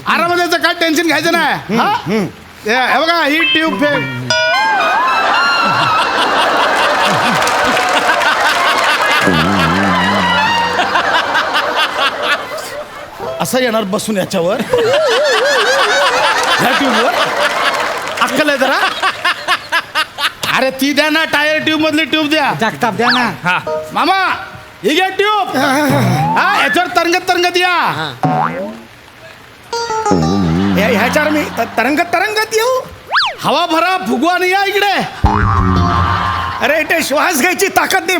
[SPEAKER 4] आराम द्यायचं, काय टेन्शन घ्यायचं नाही. हे बघा ही ट्यूब फेक. असं येणार बसून याच्यावर. ह्या ट्यूबवर अक्कल आहे जरा. अरे ती द्या ना, टायर ट्यूब मधली ट्यूब द्या.
[SPEAKER 11] जगताप द्या ना.
[SPEAKER 6] हा
[SPEAKER 4] मामा ही घ्या ट्यूब. हा याच्यावर तरंगत तरंगत या.
[SPEAKER 9] ह्याच्यावर मी तरंगत येऊ.
[SPEAKER 4] हवा भरा, फुगवा आणि या इकडे.
[SPEAKER 9] अरे ते श्वास घ्यायची ताकद नाही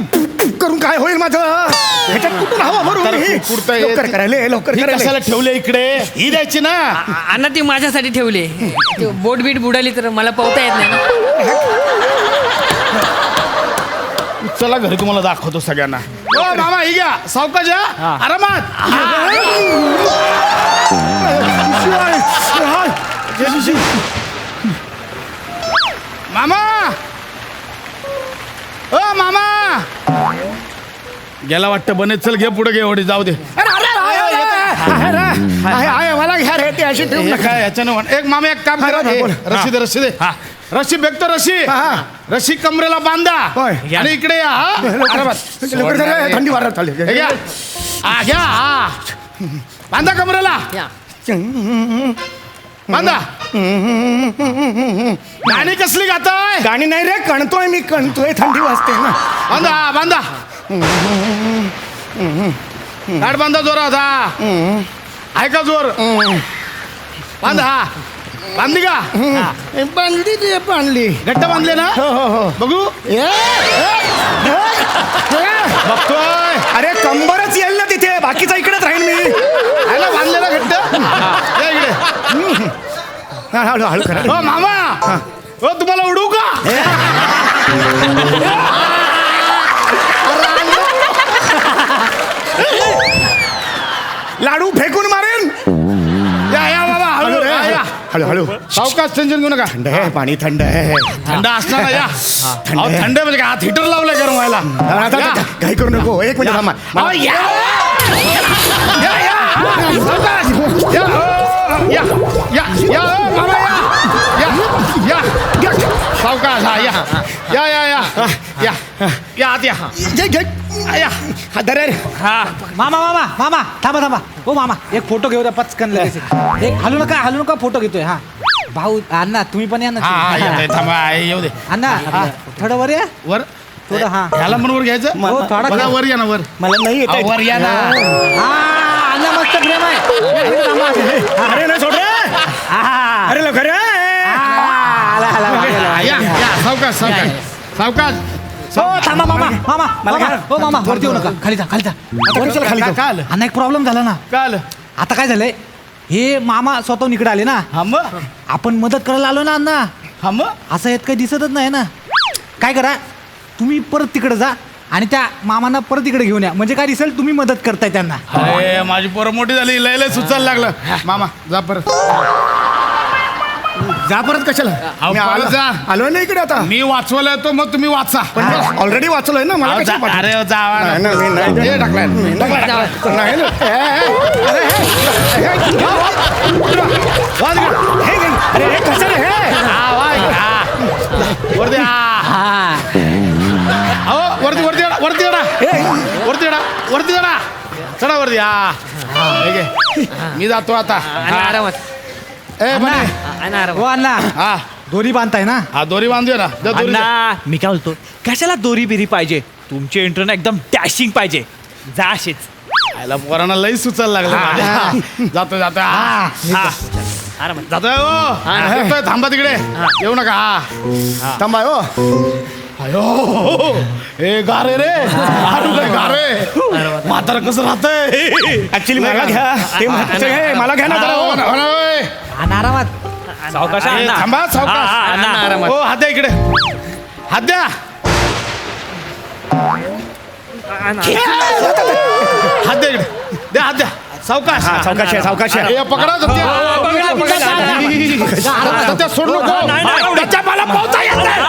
[SPEAKER 9] करून काय होईल माझं? ह्याच्यात कुठून हवा भरून? लवकर करायला, लवकर करायला.
[SPEAKER 4] कशाला ठेवले इकडे? ही द्यायची ना.
[SPEAKER 5] अण्णा ती माझ्यासाठी ठेवले. बोट बीट बुडाली तर मला पोहता येत नाही.
[SPEAKER 9] चला घरी तुम्हाला दाखवतो सगळ्यांना. ओ मामा ही घ्या सावकाश या आरामात. मामा ओ मामा गेला वाटतं बने. चल घे पुढे घे होडी जाऊ दे. मला घ्या रे ते अशी ठेवू नका याच्यानं. एक मामा एक काम करा रशी दे रशी दे. रशी बेकतो रशी रशी कमरेला बांधा आणि इकडे या. थंडी वाढत चालली. घ्या घ्या बांधा कमरेला बांधा. गाणी कसली गाताय? गाणी नाही रे कणतोय मी कणतोय. थंडी वाजते ना. बांधा बांधा गाठ बांधा जोरात. आहे का जोर? बांधा बांधली का? बांधली ते बांधली. घट्ट बांधले ना? हो हो हो. बघू बघतोय. अरे कंबरच येईल ना तिथे. बाकीचा इकडेच राहील मी. आहे ना बांधलेला घट्ट? या इकडे. हळू हळू करा. हो मामा हो तुम्हाला उडू का? लाडू फेकून मारेन. या या बाबा हळू हळू हळू. सावकाश टेन्शन घेऊ नका. थंड आहे पाणी. थंड आहे. थंड असणार ना. या थंड म्हणजे काय हात हिटर लावलंय गरम व्हायला. काही करू नको. एक मिनिट थांबा. या या या या मामा या या या सावकाश. हा या या या या या या आत या या हा दरे.
[SPEAKER 11] हा मामा मामा मामा थांबा थांबा. हो मामा एक फोटो घेऊ द्या पचकन लगेच. एक हलू नका फोटो घेतोय. हा भाऊ अण्णा तुम्ही पण या ना.
[SPEAKER 9] थांबा येऊ दे.
[SPEAKER 11] अण्णा थोडं वर या.
[SPEAKER 9] वर
[SPEAKER 11] थोडं. हा
[SPEAKER 9] ह्याला पण वर घ्यायचं.
[SPEAKER 11] हो, थोडा
[SPEAKER 9] बघा,
[SPEAKER 11] घ्या.
[SPEAKER 9] वर या ना वर.
[SPEAKER 2] मला नाही येत.
[SPEAKER 9] वर या ना.
[SPEAKER 11] अण्णा मस्त प्रेम आहे.
[SPEAKER 9] अरे नाही सोड रे. अरे लवकर
[SPEAKER 11] आला
[SPEAKER 9] या या सावकाश सावकाश सावकाश.
[SPEAKER 11] हो थांबा मामा मामा मामा. हो मामा वरती येऊ नका. खाली जा खाली जा.
[SPEAKER 9] खाली काल
[SPEAKER 11] अण्णा एक प्रॉब्लेम झाला ना.
[SPEAKER 9] काल
[SPEAKER 11] आता काय झालंय हे मामा स्वतःहून इकडे आले ना.
[SPEAKER 9] हा मग
[SPEAKER 11] आपण मदत करायला आलो ना अण्णा.
[SPEAKER 9] हा मग
[SPEAKER 11] असं यात काही दिसतच नाही ना. काय करा तुम्ही परत तिकडे जा आणि त्या मामांना परत इकडे घेऊन या. म्हणजे काय दिसेल तुम्ही मदत करताय त्यांना.
[SPEAKER 9] अरे माझी पोरं मोठी झाली. लय लय सुचायला लागलं. मामा जा परत. जा परत कशाला? मी आलो जा. आलो ना इकडे आता. मी वाचवलं येतो मग तुम्ही वाचा. पण ऑलरेडी वाचलोय ना. मला कशाला पाठवलं? अरे जावा ना. हे टाकलाय नाही ना. अरे हे कसं रे हे? वरती वरती वरती वरती वरती वरती चढा वरती. ठीक आहे मी जातो आता. ए बने
[SPEAKER 11] हो अण्णा
[SPEAKER 9] हा
[SPEAKER 11] दोरी बांधताय ना.
[SPEAKER 9] हा दोरी बांधूया ना. द्या दोरी.
[SPEAKER 6] अण्णा मी काय बोलतो कशाला दोरी बिरी पाहिजे. तुमची एंट्री ना एकदम डॅशिंग पाहिजे. जा अशीच.
[SPEAKER 9] आयला पोरांना लई सुचायला लागलं माझ्या. जातो जातो. जातोय हो. येतोय. थांबा तिकडे येऊ नका. हा थांबा हो. अयो हे गारे रे. गारे म्हातार कसं राहतंय. ऍक्च्युली मला घ्या. ते महत्वाचं आहे. मला घ्या ना जरा.
[SPEAKER 11] आरामात.
[SPEAKER 6] सावकाश अण्णा.
[SPEAKER 9] थांबा सावकाश. हो हात द्या इकडे. हात द्या. हात द्या इकडे. द्या हात द्या. सावकाश सावकाश सावकाश. पकडा सत्या. सोड नको. त्याच्या मला पोहता येत नाही.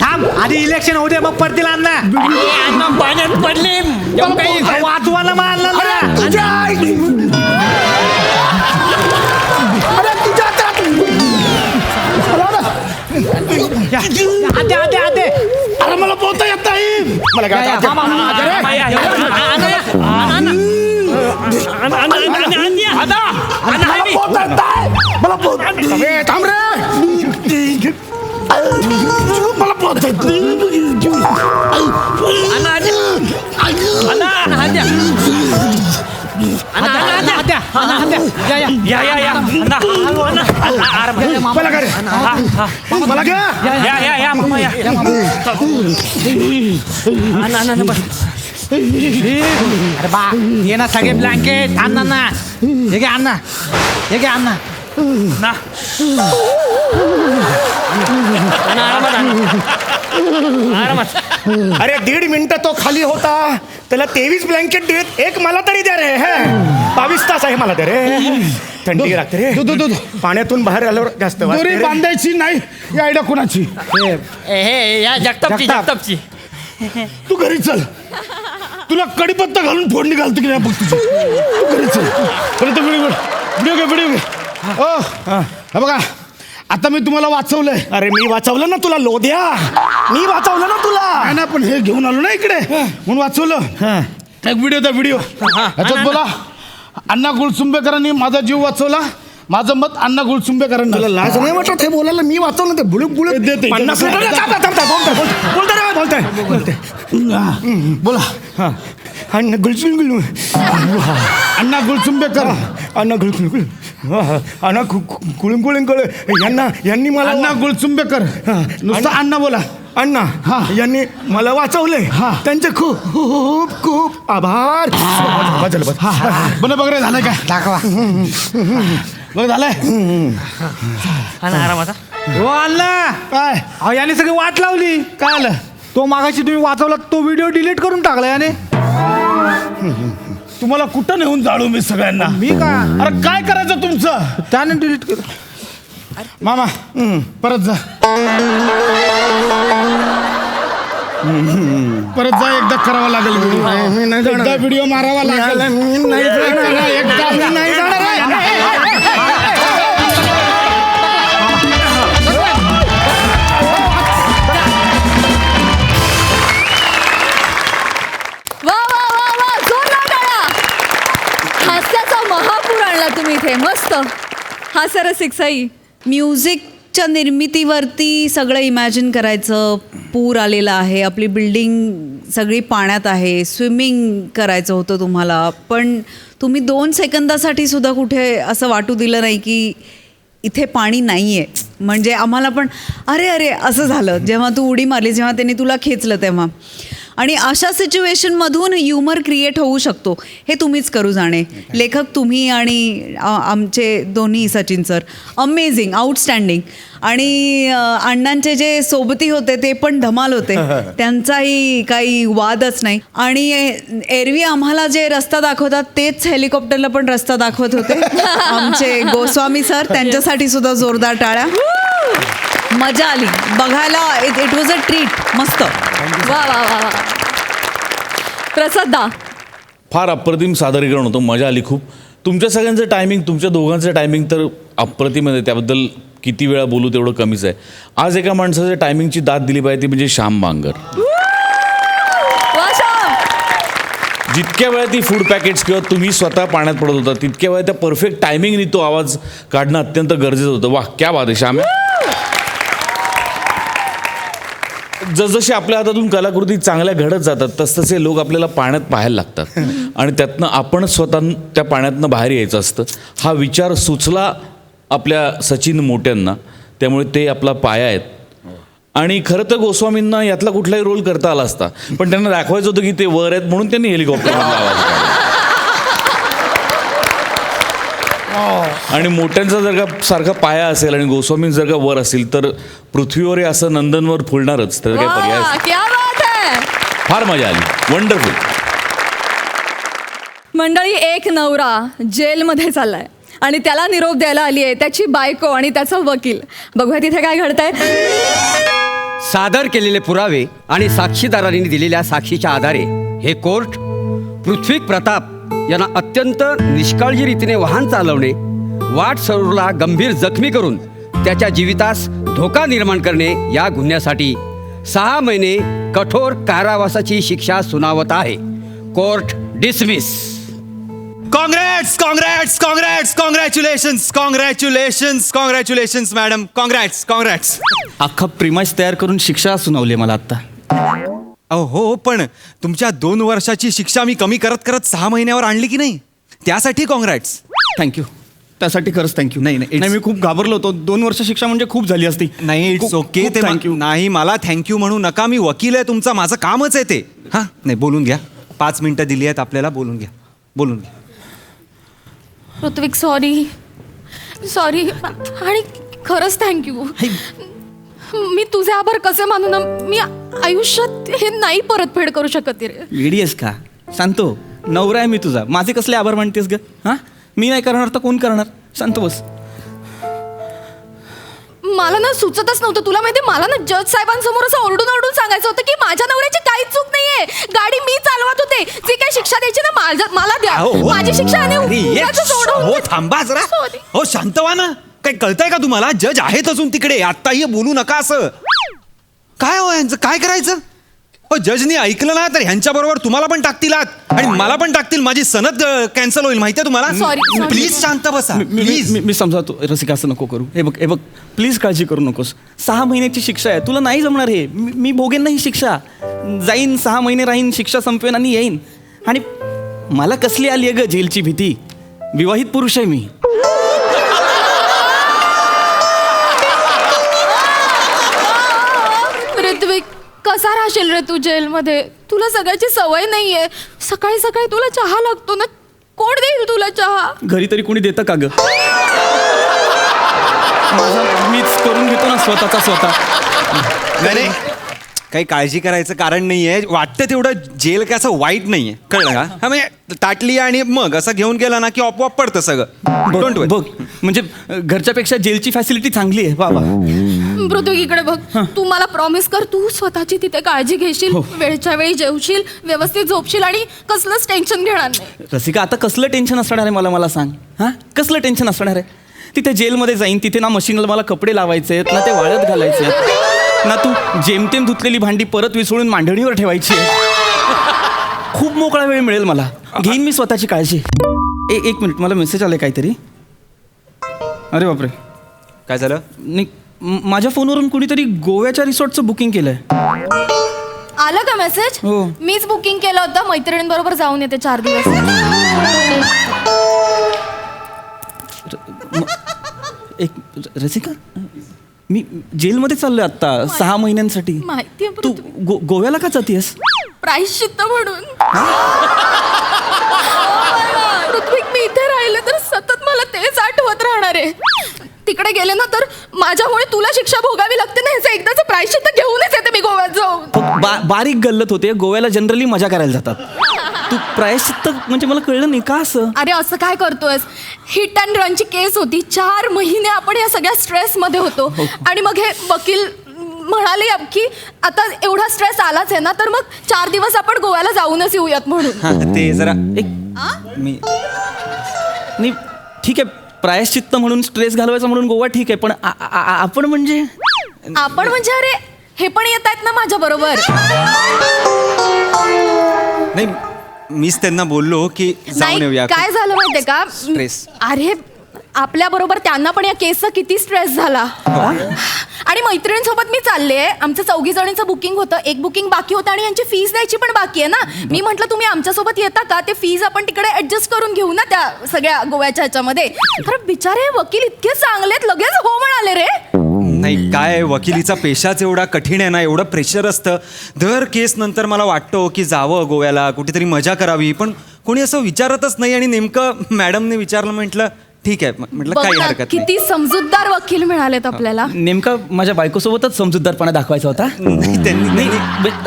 [SPEAKER 11] थांब आधी इलेक्शन होऊ दे मग पडतील अण्णा.
[SPEAKER 6] पाण्यात पडले.
[SPEAKER 11] वाचवायला मारलं ना.
[SPEAKER 9] अरे मला पोहता येत नाही. मला काय थांब रे. मला पोहता येत मला घ्या.
[SPEAKER 11] अरे बा ये ना सगळे ब्लँकेट आण ना हे घे अण्णा हे घे अण्णा
[SPEAKER 6] ना आरामात
[SPEAKER 9] अरे 1.5 मिनिटं तो खाली होता त्याला 23 ब्लँकेट देत एक मला तरी द्या रे. 22 तास आहे मला द्या रे. थंडी लागते रे. पाण्यातून बाहेर आल्यावर जास्त
[SPEAKER 10] दोरी बांधायची नाही या आयडिया कोणाची?
[SPEAKER 6] हे या जगतापची
[SPEAKER 10] तू घरी चल. तुला कडीपत्ता घालून फोडणी घालतो की नाही बघ तुझी. तू घरी चल. परत व्हिडिओ घे. हे बघा आता मी तुम्हाला वाचवलंय.
[SPEAKER 9] अरे मी वाचवलं ना तुला लोध्या. मी वाचवलं ना तुला.
[SPEAKER 10] ना पण हे घेऊन आलो ना इकडे म्हणून वाचवलं. एक व्हिडिओ ह्याच्यात बोला अण्णा गुळसुंबेकरांनी माझा जीव वाचवला. माझं मत अण्णा गुळसुंबेकरांना.
[SPEAKER 9] तुला लाज नाही वाटत हे बोलायला? मी वाचवलं ते बुडूक बुडूक
[SPEAKER 10] देते.
[SPEAKER 9] 50 बोला अण्णा गुळसुंबे
[SPEAKER 10] अण्णा गुळसुंबेकर
[SPEAKER 9] अण्णा गुळसुंबे अण्णा कुळुंकुळुंकळ यांनी मला
[SPEAKER 10] अण्णा गुळसुंबेकर नुसतं अण्णा बोला.
[SPEAKER 9] अण्णा यांनी मला वाचवले. त्यांचे खूप खूप खूप आभार.
[SPEAKER 10] बघ रे झालंय काय?
[SPEAKER 11] दाखवा
[SPEAKER 10] बघ झालंय.
[SPEAKER 6] आरामात
[SPEAKER 11] हो अण्णा
[SPEAKER 10] काय
[SPEAKER 11] अहो याने सगळी वाट लावली.
[SPEAKER 10] काय आलं?
[SPEAKER 11] तो मागाशी तुम्ही वाचवला तो व्हिडिओ डिलीट करून टाकला याने.
[SPEAKER 10] तुम्हाला कुठं नेऊन जाळू मी सगळ्यांना?
[SPEAKER 11] मी का
[SPEAKER 10] अरे काय करायचं तुमचं?
[SPEAKER 11] त्याने डिलीट केलं.
[SPEAKER 10] मामा परत जा. परत जा. एकदा करावा लागेल व्हिडिओ. एकदा व्हिडिओ मारावा लागेल. एकदा नाही जाणार.
[SPEAKER 1] वा वा वा वा जोरदार टाळ्या. हास्याचा महापूर आणला तुम्ही इथे. मस्त हास्यरसिकसाई.
[SPEAKER 7] म्युझिकच्या निर्मितीवरती सगळं इमॅजिन करायचं. पूर आलेला आहे, आपली बिल्डिंग सगळी पाण्यात आहे, स्विमिंग करायचं होतं तुम्हाला, पण तुम्ही 2 सेकंदासाठी सुद्धा कुठे असं वाटू दिलं नाही की इथे पाणी नाही आहे. म्हणजे आम्हाला पण अरे अरे असं झालं जेव्हा तू उडी मारली, जेव्हा त्यांनी तुला खेचलं तेव्हा. आणि अशा सिच्युएशनमधून ह्युमर क्रिएट होऊ शकतो हे तुम्हीच करू जाणे. लेखक तुम्ही आणि आमचे दोन्ही सचिन सर अमेझिंग, आउटस्टँडिंग. आणि अण्णांचे जे सोबती होते ते पण धमाल होते. त्यांचाही काही वादच नाही. आणि एरवी आम्हाला जे रस्ता दाखवतात तेच हेलिकॉप्टरला पण रस्ता दाखवत होते आमचे गोस्वामी सर. त्यांच्यासाठी सुद्धा जोरदार टाळ्या. मजा आली बघायला. It was a treat. मस्त.
[SPEAKER 1] वा वा वा वा. प्रसाद दा.
[SPEAKER 8] फार अप्रतिम सादरीकरण होतं. मजा आली खूप. तुमच्या सगळ्यांचं टायमिंग, तुमच्या दोघांचं टायमिंग तर अप्रतिम आहे. त्याबद्दल किती वेळा बोलू तेवढं कमीच आहे. आज एका माणसाच्या टायमिंगची दाद दिली पाहिजे ती म्हणजे श्याम बांगर. जितक्या वेळा ती फूड पॅकेट्स किंवा तुम्ही स्वतः पाण्यात पडत होता तितक्या वेळा त्या परफेक्ट टायमिंगनी तो आवाज काढणं अत्यंत गरजेचं होतं. वाह क्या बात आहे श्याम. जसजशी आपल्या हातातून कलाकृती चांगल्या घडत जातात तसतसे लोक आपल्याला पाण्यात पाहायला लागतात आणि त्यातनं आपण स्वतः त्या पाण्यातनं बाहेर यायचं असतं. हा विचार सुचला आपल्या सचिन मोट्यांना, त्यामुळे ते आपला पाया आहेत. आणि खरं तर गोस्वामींना यातला कुठलाही रोल करता आला असता, पण त्यांना दाखवायचं होतं की ते वर आहेत म्हणून त्यांनी हेलिकॉप्टरमधला आवाज काढला. आणि मोठ्यांचा जर का सारखा पाया असेल आणि गोस्वामी जर का वर असेल तर पृथ्वीवर असं नंदनवर फुलणारच. तर काही पर्याय
[SPEAKER 1] क्या बात है.
[SPEAKER 8] फार मजा आली. वंडरफुल.
[SPEAKER 1] मंडळी, एक नवरा जेलमध्ये चाललाय आणि त्याला निरोप द्यायला आली आहे त्याची बायको आणि त्याचा वकील. बघूया तिथे काय घडतंय.
[SPEAKER 3] सादर केलेले पुरावे आणि साक्षीदारांनी दिलेल्या साक्षीच्या आधारे हे कोर्ट पृथ्वी प्रताप यांना अत्यंत निष्काळजी रीतीने वाहन चालवणे, वाट सरोवरला गंभीर जखमी करून त्याच्या जीवितास धोका निर्माण करणे या गुन्ह्यासाठी 6 महिने कठोर कारावासाची शिक्षा सुनावत आहे. Court dismiss.
[SPEAKER 12] Congrats congrats congrats congratulations congratulations congratulations madam. Congrats congrats.
[SPEAKER 13] अख्खा प्रिमाइस तयार करून शिक्षा सुनावली मला आत्ता.
[SPEAKER 12] अहो हो, पण तुमच्या 2 वर्षाची शिक्षा मी कमी करत करत 6 महिन्यावर आणली की नाही, त्यासाठी कॉंग्रॅट्स.
[SPEAKER 13] थँक्यू. त्यासाठी खरंच थँक्यू. नाही मी खूप घाबरलो होतो. 2 वर्ष शिक्षा म्हणजे खूप झाली असती.
[SPEAKER 12] नाही इट्स ओके. ते
[SPEAKER 13] थँक्यू.
[SPEAKER 12] नाही, मला थँक्यू म्हणू नका. मी वकील आहे तुमचा, माझं कामच आहे ते. हां नाही बोलून घ्या. 5 मिनिटं दिली आहेत आपल्याला, बोलून घ्या.
[SPEAKER 1] ऋत्विक सॉरी आणि खरंच थँक्यू. मी तुझे आभार कसे मानू ना, मी आयुष्यात हे नाही परतफेड करू शकत रे.
[SPEAKER 13] वेडी आहेस का? शांतो, नवरा आहे मी तुझा, माझे कसले आभार मानतेस ग? हा, मी नाही करणार तर कोण करणार? शांत बस.
[SPEAKER 1] मला ना सुचतच नव्हतं. तुला माहिती, मला ना जज साहेबांसमोर असं ओरडून सांगायचं होतं की माझ्या नवऱ्याची काहीच चूक नाहीये, गाडी मी चालवत होते, जी काही शिक्षा द्यायची ना मला द्या. माझी शिक्षा आणि उगाच सोडून
[SPEAKER 12] हो थांबा जरा.
[SPEAKER 1] Sorry.
[SPEAKER 12] हो शांत व्हा ना. काही कळतंय का तुम्हाला? जज आहेत अजून तिकडे, आत्ताही बोलू नका असं. काय हो यांचं काय करायचं? हो जजनी ऐकलं ना तर ह्यांच्या बरोबर तुम्हाला पण टाकतील आत आणि मला पण टाकतील. माझी सनद कॅन्सल होईल माहितीये तुम्हाला.
[SPEAKER 1] Sorry.
[SPEAKER 12] प्लीज शांत बसा. प्लीज.
[SPEAKER 13] मी समजावतो रसिका, असं नको करू. हे बघ प्लीज काळजी करू नकोस. 6 महिन्याची शिक्षा आहे, तुला नाही जमणार हे. मी भोगेन नाही शिक्षा. जाईन 6 महिने राहीन, शिक्षा संपवेन आणि येईन. आणि मला कसली आली आहे ग जेलची भीती? विवाहित पुरुष आहे मी.
[SPEAKER 1] ऋत्विक, कसा राहशील रे तू जेलमध्ये? तुला सगळ्याची सवय नाहीये. सकाळी सकाळी तुला चहा लागतो ना, कोण देईल तुला चहा?
[SPEAKER 13] घरी तरी कोणी देतं का ग? माझा मीच करून घेतो ना स्वतः.
[SPEAKER 12] नाही काही काळजी करायचं कारण नाहीये. वाटतं तेवढं जेल काय असं वाईट नाहीये, कळलं का? हा म्हणजे ताटली आणि मग असं घेऊन गेला ना की आपोआप पडतं सगळं. डोंट वरी.
[SPEAKER 13] बघ म्हणजे घरच्यापेक्षा जेलची फॅसिलिटी चांगली आहे बाबा.
[SPEAKER 1] ऋत्विक इकडे बघ, तू मला प्रॉमिस कर, तू स्वतःची तिथे काळजी घेशील, वेळच्या वेळी जेवशील, व्यवस्थित झोपशील आणि कसलंच टेन्शन घेणार नाही.
[SPEAKER 13] रसिका, आता कसलं टेन्शन असणार आहे मला सांग. हा, कसलं टेन्शन असणार आहे? तिथे जेलमध्ये जाईन, तिथे ना मशीनला मला कपडे लावायचे आहेत, ना ते वाळत घालायचे आहेत, ना तू जेमतेम धुतलेली भांडी परत विसळून मांडणीवर ठेवायची आहे. खूप मोकळा वेळ मिळेल मला. घेईन मी स्वतःची काळजी. एक मिनिट, मला मेसेज आलाय काहीतरी. अरे बापरे,
[SPEAKER 12] काय झालं?
[SPEAKER 13] नाही, माझ्या फोनवरून कुणीतरी गोव्याच्या रिसॉर्टचं बुकिंग केलंय.
[SPEAKER 1] आलं का मेसेज?
[SPEAKER 13] हो.
[SPEAKER 1] मीच बुकिंग केलं होतं, मैत्रिणींबरोबर जाऊन येते 4 दिवस.
[SPEAKER 13] एक रसिका, मी जेलमध्ये चाललोय आता 6 महिन्यांसाठी.
[SPEAKER 1] माहितीये
[SPEAKER 13] तू गोव्याला का जातीयस?
[SPEAKER 1] प्रायश्चित्त म्हणून. ऋत्विक, मी इथे राहिले तर सतत मला तेच आठवत राहणार आहे. तिकडे गेले ना तर माझ्यामुळे तुला शिक्षा भोगावी लागते ना, ह्याचं एकदाच प्रायश्चित्त घेऊनच येते मी गोव्यात जाऊन.
[SPEAKER 13] बारीक गल्लत होते. गोव्याला जनरली मजा करायला जातात. तू प्रायश्चित्त म्हणजे मला कळलं नाही का असं?
[SPEAKER 1] अरे असं काय करतोयस? हिट अँड रनची केस होती. 4 महिने आपण या सगळ्या स्ट्रेस मध्ये होतो. आणि मग हे वकील म्हणाले की आता एवढा स्ट्रेस आलाच आहे ना, तर मग 4 दिवस आपण गोव्याला जाऊनच येऊयात म्हणून.
[SPEAKER 13] ते जरा मी नाही, ठीक आहे, प्रायश्चित्त म्हणून स्ट्रेस घालवायचा म्हणून गोवा ठीक आहे, पण आपण म्हणजे
[SPEAKER 1] अरे हे पण येत आहेत ना माझ्या बरोबर.
[SPEAKER 12] नाही, मीच त्यांना बोललो की जाऊन
[SPEAKER 1] नाही,
[SPEAKER 12] येऊया.
[SPEAKER 1] काय झालं माहितीये का?
[SPEAKER 12] स्ट्रेस.
[SPEAKER 1] अरे आपल्या बरोबर त्यांना पण या केसचा किती स्ट्रेस झाला. आणि मैत्रिणींसोबत मी चालले. आमचं 4 जणींचं बुकिंग होतं, एक बुकिंग बाकी होतं आणि यांची फीस द्यायची पण बाकी आहे ना. मी म्हटलं तुम्ही आमच्यासोबत येता का? ते फीज आपण तिकडे ऍडजस्ट करून घेऊ ना त्या सगळ्या गोव्याच्या ह्याच्यामध्ये. तर बिचारे वकील इतके चांगलेत, लगेच हो म्हणाले रे.
[SPEAKER 12] नाही, काय वकिलीचा पेशाच एवढा कठीण आहे ना, एवढं प्रेशर असतं. दर केस नंतर मला वाटतं की जावं गोव्याला, कुठेतरी मजा करावी, पण कोणी असं विचारतच नाही. आणि नेमकं मॅडमने विचारलं, म्हटलं ठीक आहे, म्हटलं काही
[SPEAKER 1] बघ ना,
[SPEAKER 12] हरकत नाही.
[SPEAKER 1] किती समजूतदार वकील मिळालेत आपल्याला.
[SPEAKER 13] नेमका माझ्या बायकोसोबतच समजूतदारपणा दाखवायचा होता. नाही,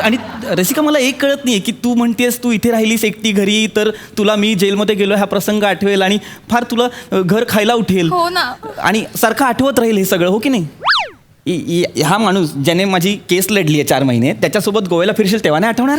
[SPEAKER 13] आणि रसिका, मला एक कळत नाही की तू म्हणतेस तू इथे राहिलीस एकटी घरी, तर तुला मी जेलमध्ये गेलो हा प्रसंग आठवेल आणि फार तुला घर खायला उठेल.
[SPEAKER 1] हो ना.
[SPEAKER 13] आणि सारखं आठवत राहील हे सगळं, हो की नाही? हा माणूस ज्याने माझी केस लढली आहे 4 महिने, त्याच्यासोबत गोव्याला फिरशील तेव्हा नाही आठवणार?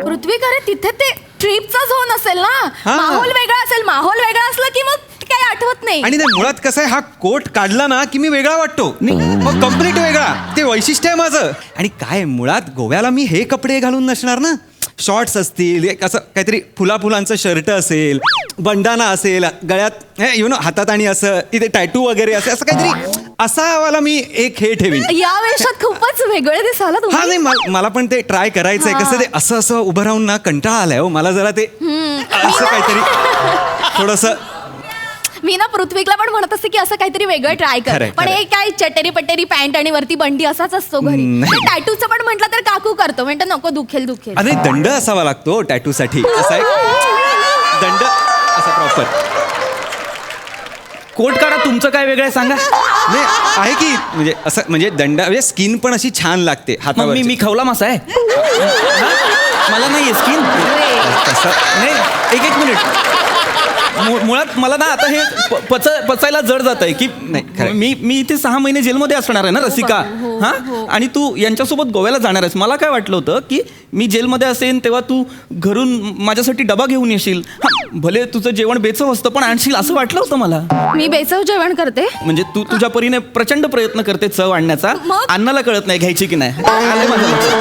[SPEAKER 1] ऋत्विक, अरे तिथे ते ट्रिपचा झोन असेल ना, माहोल वेगळा असेल. माहोल वेगळा असला की मग काही आठवत नाही.
[SPEAKER 12] आणि नाही, मुळात कसं आहे, हा कोट काढला ना की मी वेगळा वाटतो. मग कम्प्लीट वेगळा, ते वैशिष्ट्य आहे माझं. आणि काय मुळात गोव्याला मी हे कपडे घालून नसणार ना. शॉर्ट्स असतील, एक असं काहीतरी फुलाफुलांचं शर्ट असेल, बंडाना असेल गळ्यात, हातात, आणि असं इथे टॅटू वगैरे असं काहीतरी असावाला मी एक हे ठेवीन.
[SPEAKER 1] या वेशात खूपच वेगळे दिसाला तुम्ही.
[SPEAKER 12] हा, नाही, मला पण ते ट्राय करायचंय. कसं ते असं उभं राहून ना कंटाळा आलाय हो मला. जरा ते असं काहीतरी थोडंसं
[SPEAKER 14] मी ना पृथ्वीला पण म्हणत असते की असं काहीतरी वेगळं ट्राय कर,
[SPEAKER 12] खरंय,
[SPEAKER 14] पण
[SPEAKER 12] खरंय.
[SPEAKER 14] हे काय चटेरी पटेरी पॅन्ट आणि वरती बंडी असाच असतो घरी. टॅटूचं पण म्हटलं तर काकू करतो, म्हणतो नको दुखेल दुखेल.
[SPEAKER 12] अरे दंड असावा लागतो टॅटू साठी. असा एक दंड असा प्रॉपर.
[SPEAKER 13] कोट काढा, तुमचं काय वेगळं आहे सांगा.
[SPEAKER 12] नाही आहे की म्हणजे असं म्हणजे दंड म्हणजे स्किन पण अशी छान लागते
[SPEAKER 13] मग
[SPEAKER 12] हातावर.
[SPEAKER 13] मी खवला मासा आहे. हा? मला नाही स्किन. नाही एक मिनिट. मुळात मला ना आता हे पचायला जड जात आहे की
[SPEAKER 12] नाही
[SPEAKER 13] मी इथे 6 महिने जेलमध्ये असणार आहे ना रसिका. हा आणि तू यांच्यासोबत गोव्याला जाणार आहेस. मला काय वाटलं होतं की मी जेलमध्ये असेन तेव्हा तू घरून माझ्यासाठी डबा घेऊन येशील. भले तुझं जेवण बेचव असतं पण आणशील असं वाटलं होतं मला.
[SPEAKER 14] मी बेचव जेवण करते.
[SPEAKER 13] म्हणजे तू तुझ्या परीने प्रचंड प्रयत्न करते चव आणण्याचा. अन्नाला कळत नाही घ्यायची की नाही. आलंय माझं लक्षात.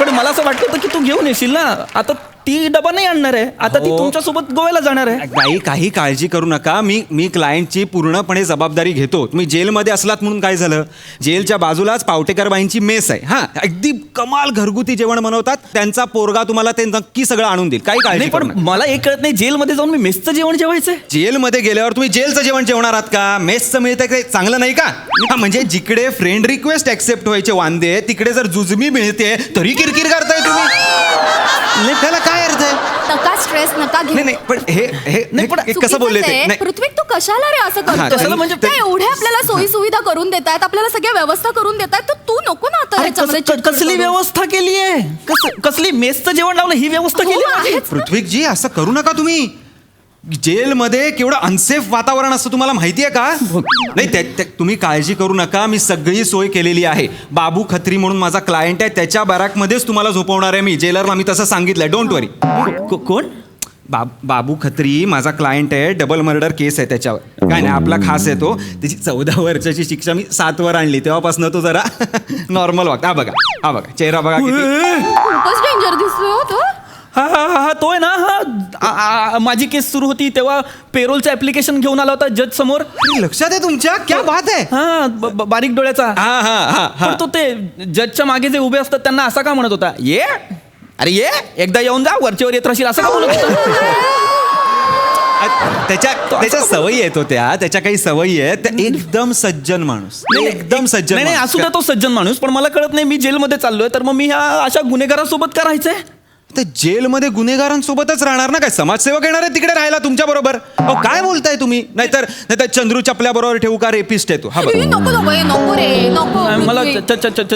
[SPEAKER 13] पण मला असं वाटलं होतं की तू घेऊन येशील ना. आता ती डबा नाही आणणार आहे. आता ती तुमच्यासोबत गोव्याला जाणार आहे.
[SPEAKER 12] काही काळजी करू नका. मी क्लायंटची पूर्णपणे जबाबदारी घेतो. तुम्ही जेलमध्ये असलात म्हणून काय झालं, जेलच्या बाजूलाच पावटेकरबाईंची मेस आहे. हा अगदी कमाल घरगुती जेवण बनवतात. त्यांचा पोरगा तुम्हाला ते नक्की सगळं आणून देईल. काही काळजी
[SPEAKER 13] पण मला एक कळत नाही, जेलमध्ये जाऊन मी मेसचं जेवण जेवायचंय.
[SPEAKER 12] जेलमध्ये गेल्यावर तुम्ही जेलचं जेवण जेवणार आहात का? मेसचं मिळतं काही चांगलं नाही का? हा म्हणजे जिकडे फ्रेंड रिक्वेस्ट ऍक्सेप्ट व्हायचे वांदे तिकडे जर जुजमी मिळते तरी किरकिर करताय तुम्ही. त्याला काय अर्थ आहे?
[SPEAKER 14] नका स्ट्रेस नका घेऊ.
[SPEAKER 12] नाही पण हे कसं बोलले ते? नाही.
[SPEAKER 14] पृथ्वी तू कशाला रे असं
[SPEAKER 12] हा,
[SPEAKER 14] करतो?
[SPEAKER 12] कशाला म्हणजे?
[SPEAKER 14] ते एवढे आपल्याला सोयी सुविधा करून देत आहेत, आपल्याला सगळ्या व्यवस्था करून देत आहेत, तर तू नको ना आता ह्याच्यामध्ये चिडचिड
[SPEAKER 13] कसली
[SPEAKER 14] करू.
[SPEAKER 13] व्यवस्था केली आहे? कसली मेसचं जेवण लावलं ही व्यवस्था
[SPEAKER 14] हो,
[SPEAKER 13] केली माझी?
[SPEAKER 14] आहेच.
[SPEAKER 12] पृथ्वीकजी असं करू नका तुम्ही. जेलमध्ये केवढं अनसेफ वातावरण असतं तुम्हाला माहिती आहे का? नाही तुम्ही काळजी करू नका. मी सगळी सोय केलेली आहे. बाबू खत्री म्हणून माझा क्लायंट आहे, त्याच्या बॅरॅकमध्येच तुम्हाला झोपवणार आहे मी. जेलरला मी तसं सांगितलंय. डोंट वरी.
[SPEAKER 13] कोण?
[SPEAKER 12] बाबू खत्री माझा क्लायंट आहे. डबल मर्डर केस आहे त्याच्यावर. काय नाही आपला खास आहे तो. त्याची 14 वर्षाची शिक्षा मी 7 वर आणली. तेव्हापासून तो जरा नॉर्मल वागता. हा बघा चेहरा बघा किती.
[SPEAKER 14] खूपच डेंजर दिसतोय हो तो.
[SPEAKER 13] हा तो आहे ना. हा माझी केस सुरू होती तेव्हा पेरोलचं ऍप्लिकेशन घेऊन आला होता जज समोर.
[SPEAKER 12] लक्षात आहे तुमच्या? क्या बात आहे.
[SPEAKER 13] हा बारीक डोळ्याचा. पण तो ते जजच्या मागे जे उभे असतात त्यांना असा का म्हणत होता? अरे एकदा येऊन जा, वरचेवर येत राहशील असं का बोलत होता?
[SPEAKER 12] त्याच्या सवयी आहेत होत्या. त्याच्या काही सवयी आहेत. एकदम सज्जन माणूस. एकदम सज्जन.
[SPEAKER 13] नाही असू द्या तो सज्जन माणूस, पण मला कळत नाही मी जेलमध्ये चाललोय तर मग मी ह्या अशा गुन्हेगारांसोबत का राहायचंय?
[SPEAKER 12] तर जेलमध्ये गुन्हेगारांसोबतच राहणार ना. काय समाजसेवक येणार आहे तिकडे राहायला तुमच्या बरोबर? काय बोलताय तुम्ही? नाहीतर चंद्रू चपल्या बरोबर ठेवू का? रेपिस्ट आहे तो. हा बघा.
[SPEAKER 14] नको रे नको.
[SPEAKER 13] मला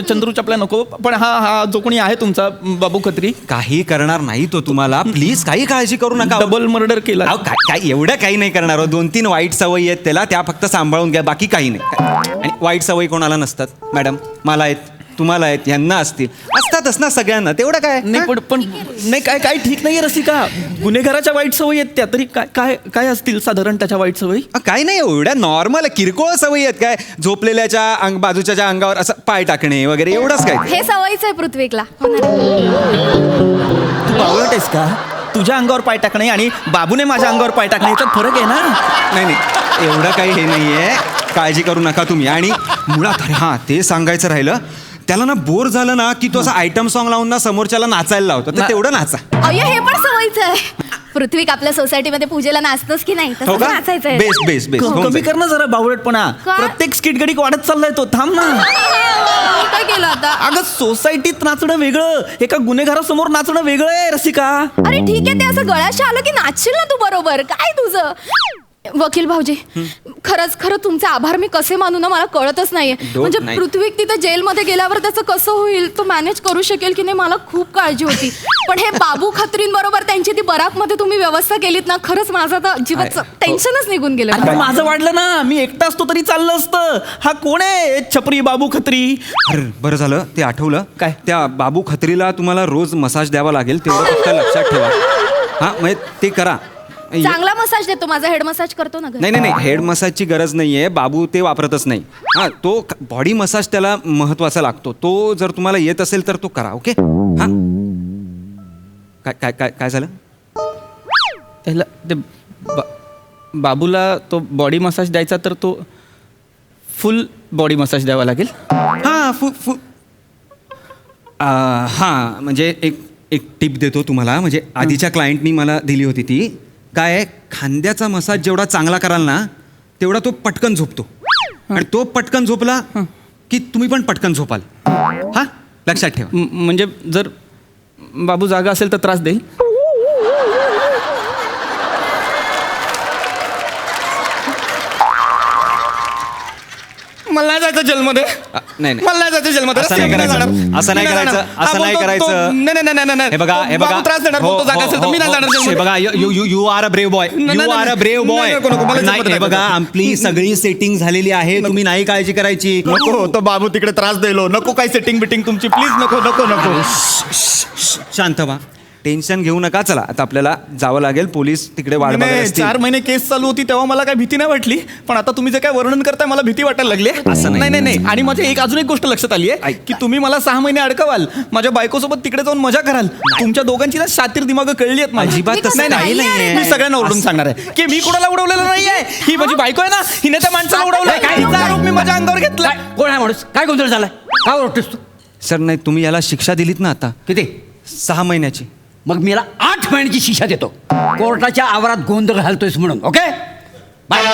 [SPEAKER 13] चंद्रू चपल्या नको. पण हा जो कोणी आहे तुमचा बाबू खत्री
[SPEAKER 12] काही करणार नाही तो तुम्हाला. प्लीज काही काळजी करू नका.
[SPEAKER 13] डबल मर्डर केला.
[SPEAKER 12] काय एवढं काही नाही करणार. 2-3 वाईट सवयी आहेत त्याला, त्या फक्त सांभाळून घ्या. बाकी काही नाही. आणि वाईट सवयी कोणाला नसतात मॅडम? मला आहेत, तुम्हाला आहेत, यांना असतातच ना सगळ्यांना. तेवढं काय
[SPEAKER 13] नाही पण नाही काय ठीक नाहीये रसिका. गुन्हेगाराच्या वाईट सवयी आहेत त्या. तरी काय असतील साधारण त्याच्या वाईट सवयी?
[SPEAKER 12] काय नाही एवढ्या नॉर्मल किरकोळ सवयी आहेत. काय झोपलेल्याच्या बाजूच्या अंगावर असं पाय टाकणे वगैरे एवढंच काय.
[SPEAKER 14] हे सवयीच आहे पृथ्वीला.
[SPEAKER 13] तू बावळट आहेस का? तुझ्या अंगावर पाय टाकणे आणि बाबूने माझ्या अंगावर पाय टाकणे याच्यात फरक आहे ना.
[SPEAKER 12] नाही एवढं काही हे नाहीये. काळजी करू नका तुम्ही. आणि मुळात अरे ते सांगायचं राहिलं, त्याला ना बोर झालं ना की तो असा आयटम सॉन्ग लावून ना समोरच्याला नाचायला लावतो. तर तेवढं नाचा.
[SPEAKER 14] अय्या हे पण सवयीच आहे. पृथ्वी आपल्या सोसायटीमध्ये पूजेला नाचतोस की नाही? तसं नाचायचंय.
[SPEAKER 12] बेस्ट
[SPEAKER 13] कमी कर ना जरा बावळटपणा. प्रत्येक स्किट गडी वाढत चाललाय तो. थांब ना.
[SPEAKER 14] काय केलं आता?
[SPEAKER 13] अगं सोसायटीत नाचणं वेगळं, एका गुन्हेगारासमोर नाचणं वेगळं आहे रसिका.
[SPEAKER 14] अरे ठीक आहे, ते असं गळ्याशी आलं की नाचशील ना तू बरोबर. काय तुझं? वकील भाऊजी खरं तुमचे आभार मी कसे मानू ना मला कळतच नाहीये. म्हणजे पृथ्वी तिथे जेलमध्ये गेल्यावर त्याचं कसं होईल, तो मॅनेज करू शकेल की नाही मला खूप काळजी होती. पण हे बाबू खत्रींबरोबर त्यांची ती बराकमध्ये तुम्ही व्यवस्था केलीत ना, खरंच माझं आता जीवाचं टेन्शनच निघून गेलं.
[SPEAKER 13] माझं वाढलं ना, मी एकटा असतो तरी चाललं असतं. हा कोण आहे छपरी बाबू खत्री?
[SPEAKER 12] अरे बरं झालं ते आठवलं. काय त्या बाबू खत्रीला तुम्हाला रोज मसाज द्यावा लागेल, तेवढं फक्त लक्षात ठेवा. हा म्हणजे ते करा.
[SPEAKER 14] चांगला मसाज देतो, माझा हेड मसाज करतो ना.
[SPEAKER 12] नाही हेड मसाजची गरज नाहीये. बाबू ते वापरतच नाही. हा तो बॉडी मसाज त्याला महत्वाचा लागतो. तो जर तुम्हाला येत असेल तर तो करा. ओके. हा काय काय काय झालं?
[SPEAKER 13] त्याला ते बाबूला तो बॉडी मसाज द्यायचा तर तो फुल बॉडी मसाज द्यावा लागेल.
[SPEAKER 12] हा फुल हा म्हणजे एक टिप देतो तुम्हाला. म्हणजे आधीच्या क्लायंटनी मला दिली होती ती. काय आहे, खांद्याचा मसाज जेवढा चांगला कराल ना तेवढा तो पटकन झोपतो आणि तो पटकन झोपला की तुम्ही पण पटकन झोपाल. हा लक्षात ठेवा.
[SPEAKER 13] म्हणजे जर बाबू जागा असेल तर त्रास देईल. मला नाही जायचं जेलमध्ये.
[SPEAKER 12] नाही नाही
[SPEAKER 13] मला नाही जायचं जेलमध्ये.
[SPEAKER 12] असं नाही करायचं. असं नाही करायचं. असं नाही करायचं.
[SPEAKER 13] नाही.
[SPEAKER 12] हे बघा हे बघा.
[SPEAKER 13] बाबू त्रास देणार.
[SPEAKER 12] हो,
[SPEAKER 13] तो जागा असेल तर मी नाही जाणार
[SPEAKER 12] हे
[SPEAKER 13] जेलमध्ये.
[SPEAKER 12] बघा you are a brave boy. You are a brave boy. नाही हे बघा आपली सगळी सेटिंग झालेली आहे. तुम्ही नाही काळजी करायची.
[SPEAKER 9] नको तो बाबू तिकडे त्रास द्यायलो. नको काही सेटिंग बिटिंग तुमची प्लीज. नको नको नको.
[SPEAKER 12] शांत व्हा. टेन्शन घेऊ नका. चला आता आपल्याला जावं लागेल. पोलीस तिकडे वाट बघत असतील.
[SPEAKER 13] 4 महिने केस चालू होती तेव्हा मला काही भीती नाही वाटली, पण आता तुम्ही जे काय वर्णन करताय मला भीती वाटायला लागली.
[SPEAKER 12] असं नाही.
[SPEAKER 13] नाही. आणि माझी अजून एक गोष्ट लक्षात आली आहे की तुम्ही मला 6 महिने अडकवाल, माझ्या बायकोसोबत तिकडे जाऊन मजा कराल. तुमच्या दोघांची ना शातीर दिमाग कळली आहेत माझी.
[SPEAKER 12] अजिबात तसं काही नाहीये.
[SPEAKER 13] मी सगळ्यांना ओरडून सांगणार आहे की मी कोणाला उडवलेलं नाहीये. ही माझी बायको आहे ना, हिने त्या माणसाला उडवलं. हिचा आरोप मी माझ्या अंगावर घेतला.
[SPEAKER 3] कोण आहे माणूस? काय गोंधळ झालाय? काय ओरडतोस तू?
[SPEAKER 12] सर नाही तुम्ही याला शिक्षा दिलीत ना आता
[SPEAKER 3] किती?
[SPEAKER 12] 6 महिन्याची.
[SPEAKER 3] मग मी याला 8 महिन्याची शिक्षा देतो. कोर्टाच्या आवारात गोंधळ घालतोयस म्हणून. Okay bye.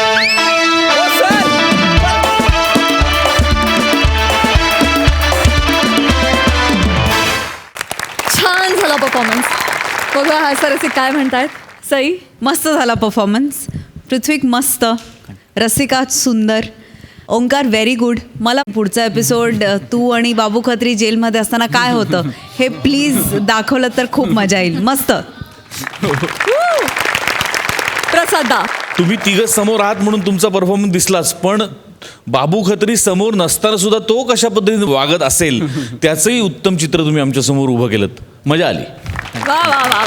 [SPEAKER 1] छान झाला परफॉर्मन्स. बघा हा सर असे काय म्हणतायत. सई
[SPEAKER 7] मस्त झाला परफॉर्मन्स. पृथ्वी मस्त, रसिका सुंदर, ओंकार व्हेरी गुड. मला पुढचा एपिसोड तू आणि बाबू खत्री जेलमध्ये असताना काय होतं हे प्लीज दाखवलं तर खूप मजा येईल. मस्त.
[SPEAKER 1] प्रसादा
[SPEAKER 8] तुम्ही तिघं समोर आहात म्हणून तुमचा परफॉर्मन्स दिसलाच, पण बाबू खत्री समोर नसताना सुद्धा तो कशा पद्धतीने वागत असेल त्याचंही उत्तम चित्र तुम्ही आमच्या समोर उभं केलं. मजा आली.
[SPEAKER 1] वा वा वा.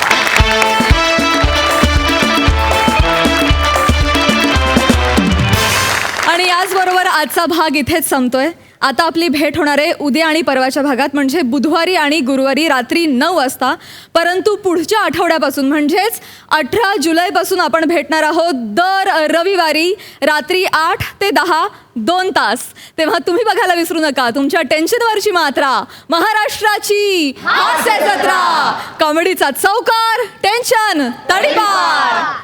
[SPEAKER 1] आणि याचबरोबर आजचा भाग इथेच संपतोय. आता आपली भेट होणार आहे उद्या आणि परवाच्या भागात, म्हणजे बुधवारी आणि गुरुवारी रात्री 9 वाजता. परंतु पुढच्या आठवड्यापासून म्हणजेच 18 जुलैपासून आपण भेटणार आहोत दर रविवारी रात्री 8 ते 10 2 तास. तेव्हा तुम्ही बघायला विसरू नका तुमच्या टेन्शनवरची मात्रा, महाराष्ट्राची हास्य जत्रा, कॉमेडीचा चौकार, टेन्शन तडीपार.